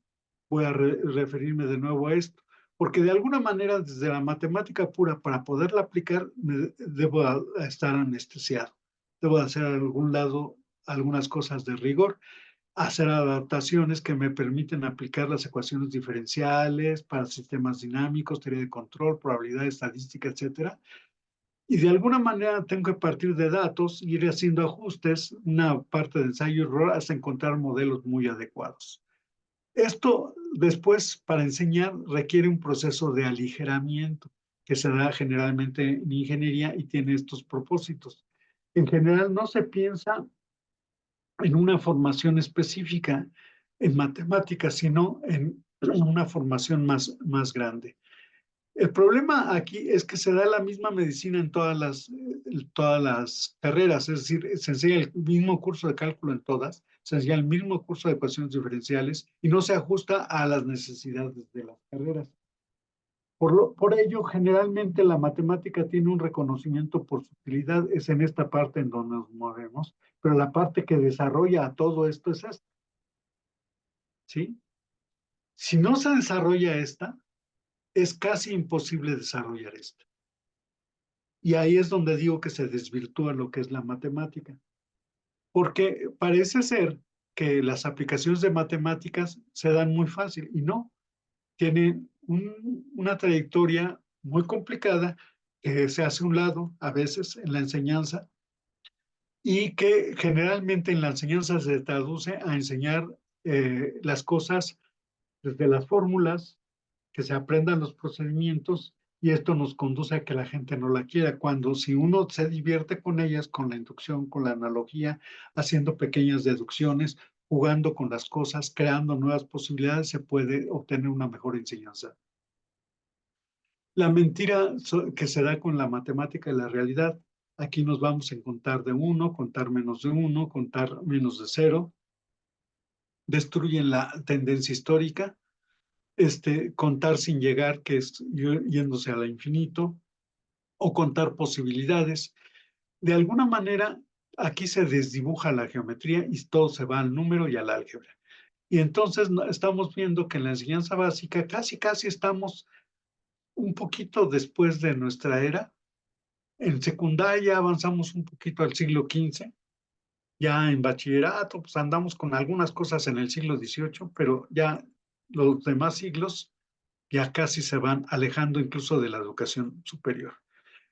voy a referirme de nuevo a esto, porque de alguna manera desde la matemática pura, para poderla aplicar, debo estar anestesiado. Debo hacer a algún lado algunas cosas de rigor. hacer adaptaciones que me permiten aplicar las ecuaciones diferenciales para sistemas dinámicos, teoría de control, probabilidad, estadística, etcétera. Y de alguna manera tengo que partir de datos, ir haciendo ajustes, una parte de ensayo y error hasta encontrar modelos muy adecuados. Esto después, para enseñar, requiere un proceso de aligeramiento que se da generalmente en ingeniería y tiene estos propósitos. En general, no se piensa en una formación específica en matemáticas, sino en una formación más grande. El problema aquí es que se da la misma medicina en todas las carreras, es decir, se enseña el mismo curso de cálculo en todas, se enseña el mismo curso de ecuaciones diferenciales y no se ajusta a las necesidades de las carreras. Por ello, generalmente la matemática tiene un reconocimiento por su utilidad, es en esta parte en donde nos movemos, pero la parte que desarrolla a todo esto es esta, ¿sí? Si no se desarrolla esta, es casi imposible desarrollar esta. Y ahí es donde digo que se desvirtúa lo que es la matemática, porque parece ser que las aplicaciones de matemáticas se dan muy fácil y no, tienen una trayectoria muy complicada que se hace a un lado a veces en la enseñanza y que generalmente en la enseñanza se traduce a enseñar las cosas desde las fórmulas, que se aprendan los procedimientos y esto nos conduce a que la gente no la quiera, cuando si uno se divierte con ellas, con la inducción, con la analogía, haciendo pequeñas deducciones, jugando con las cosas, creando nuevas posibilidades, se puede obtener una mejor enseñanza. La mentira que se da con la matemática y la realidad, aquí nos vamos a contar de uno, contar menos de uno, contar menos de cero, destruyen la tendencia histórica, contar sin llegar, que es yéndose al infinito, o contar posibilidades. De alguna manera, aquí se desdibuja la geometría y todo se va al número y al álgebra. Y entonces estamos viendo que en la enseñanza básica casi estamos un poquito después de nuestra era. En secundaria avanzamos un poquito al siglo XV. Ya en bachillerato, pues andamos con algunas cosas en el siglo XVIII, pero ya los demás siglos ya casi se van alejando incluso de la educación superior.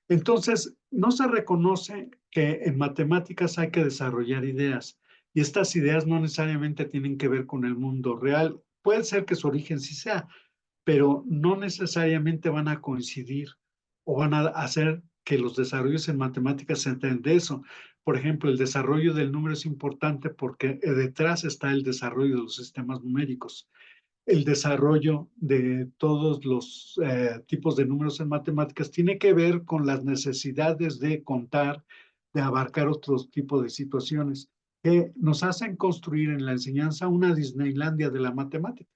Entonces, no se reconoce que en matemáticas hay que desarrollar ideas y estas ideas no necesariamente tienen que ver con el mundo real. Puede ser que su origen sí sea, pero no necesariamente van a coincidir o van a hacer que los desarrollos en matemáticas se enteren de eso. Por ejemplo, el desarrollo del número es importante porque detrás está el desarrollo de los sistemas numéricos. El desarrollo de todos los tipos de números en matemáticas tiene que ver con las necesidades de contar, de abarcar otros tipos de situaciones que nos hacen construir en la enseñanza una Disneylandia de la matemática,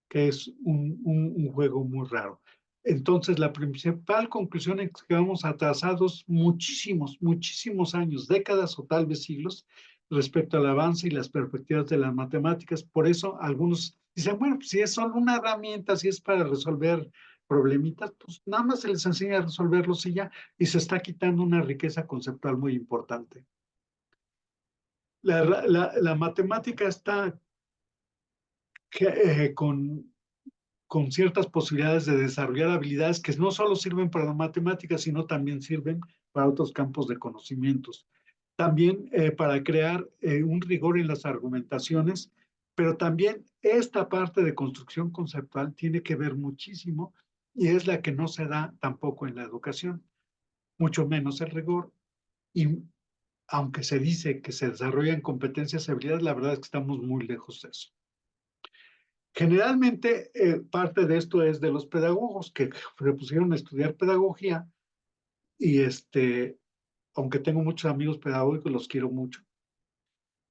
que es un juego muy raro. Entonces, la principal conclusión es que vamos atrasados muchísimos años, décadas o tal vez siglos, respecto al avance y las perspectivas de las matemáticas. Por eso, algunos dicen, bueno, pues, si es solo una herramienta, si es para resolver problemitas, pues nada más se les enseña a resolverlos y ya, y se está quitando una riqueza conceptual muy importante. La matemática está con ciertas posibilidades de desarrollar habilidades que no solo sirven para la matemática, sino también sirven para otros campos de conocimientos. También para crear un rigor en las argumentaciones, pero también esta parte de construcción conceptual tiene que ver muchísimo y es la que no se da tampoco en la educación, mucho menos el rigor. Y aunque se dice que se desarrollan competencias y habilidades, la verdad es que estamos muy lejos de eso. Generalmente, parte de esto es de los pedagogos que se pusieron a estudiar pedagogía y aunque tengo muchos amigos pedagógicos, los quiero mucho,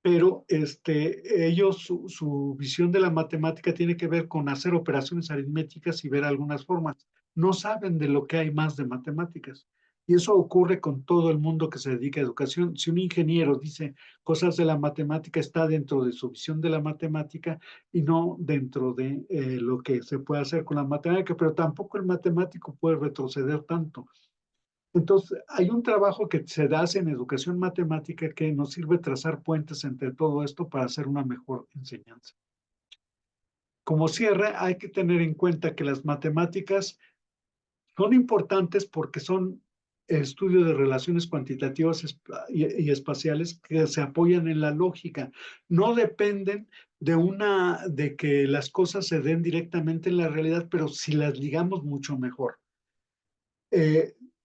pero ellos, su visión de la matemática tiene que ver con hacer operaciones aritméticas y ver algunas formas. No saben de lo que hay más de matemáticas. Y eso ocurre con todo el mundo que se dedica a educación. Si un ingeniero dice cosas de la matemática, está dentro de su visión de la matemática y no dentro de lo que se puede hacer con la matemática, pero tampoco el matemático puede retroceder tanto. Entonces, hay un trabajo que se hace en educación matemática que nos sirve trazar puentes entre todo esto para hacer una mejor enseñanza. Como cierre, hay que tener en cuenta que las matemáticas son importantes porque son estudios de relaciones cuantitativas y espaciales que se apoyan en la lógica. No dependen de que las cosas se den directamente en la realidad, pero si las ligamos mucho mejor.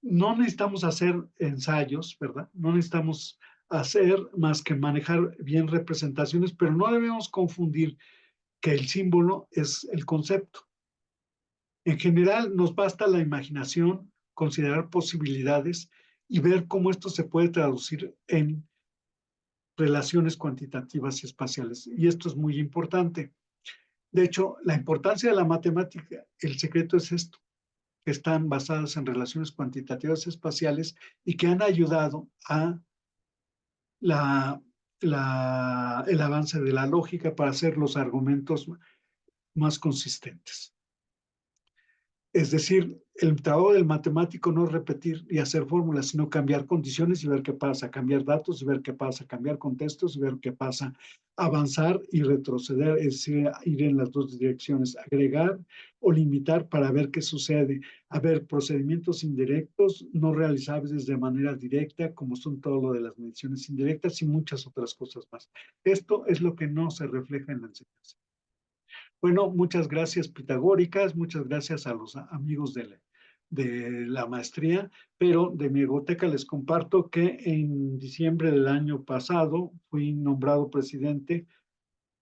No necesitamos hacer ensayos, ¿verdad? No necesitamos hacer más que manejar bien representaciones, pero no debemos confundir que el símbolo es el concepto. En general, nos basta la imaginación, considerar posibilidades y ver cómo esto se puede traducir en relaciones cuantitativas y espaciales. Y esto es muy importante. De hecho, la importancia de la matemática, el secreto es esto, que están basadas en relaciones cuantitativas espaciales y que han ayudado a la, el avance de la lógica para hacer los argumentos más consistentes. Es decir, el trabajo del matemático no es repetir y hacer fórmulas, sino cambiar condiciones y ver qué pasa, cambiar datos y ver qué pasa, cambiar contextos y ver qué pasa, avanzar y retroceder, es decir, ir en las dos direcciones, agregar o limitar para ver qué sucede. A ver, procedimientos indirectos no realizables de manera directa, como son todo lo de las mediciones indirectas y muchas otras cosas más. Esto es lo que no se refleja en la enseñanza. Bueno, muchas gracias pitagóricas, muchas gracias a los amigos de la maestría, pero de mi biblioteca les comparto que en diciembre del año pasado fui nombrado presidente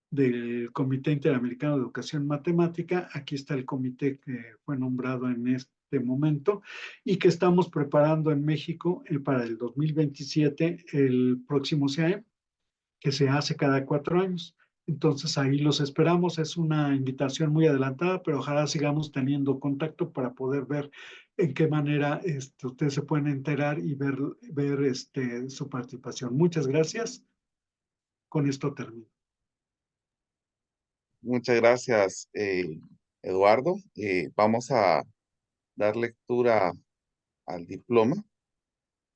del Comité Interamericano de Educación Matemática. Aquí está el comité que fue nombrado en este momento y que estamos preparando en México para el 2027 el próximo CAE, que se hace cada 4 años. Entonces ahí los esperamos. Es una invitación muy adelantada, pero ojalá sigamos teniendo contacto para poder ver en qué manera ustedes se pueden enterar y ver su participación. Muchas gracias. Con esto termino. Muchas gracias, Eduardo. Vamos a dar lectura al diploma.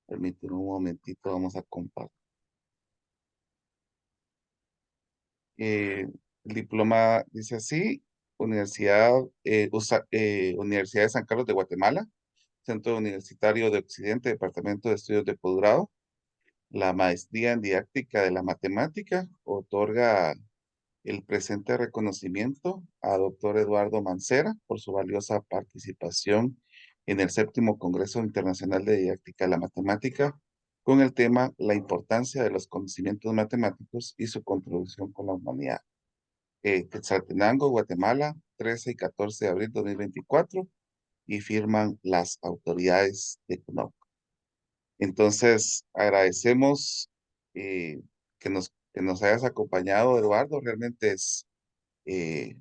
Permíteme un momentito, vamos a compartir. El diploma dice así: Universidad de San Carlos de Guatemala, Centro Universitario de Occidente, Departamento de Estudios de Posgrado. La maestría en didáctica de la matemática otorga el presente reconocimiento a doctor Eduardo Mancera por su valiosa participación en el 7º Congreso Internacional de Didáctica de la Matemática con el tema La importancia de los conocimientos matemáticos y su contribución con la humanidad. Quetzaltenango, Guatemala, 13 y 14 de abril de 2024, y firman las autoridades de CONOC. Entonces, agradecemos que nos hayas acompañado, Eduardo. Realmente es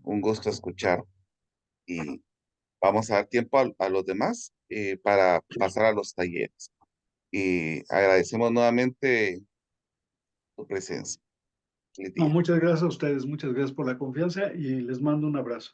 un gusto escuchar, y vamos a dar tiempo a los demás para pasar a los talleres. Y agradecemos nuevamente tu presencia. Feliz No, día. muchas gracias a ustedes. Muchas gracias por la confianza y les mando un abrazo.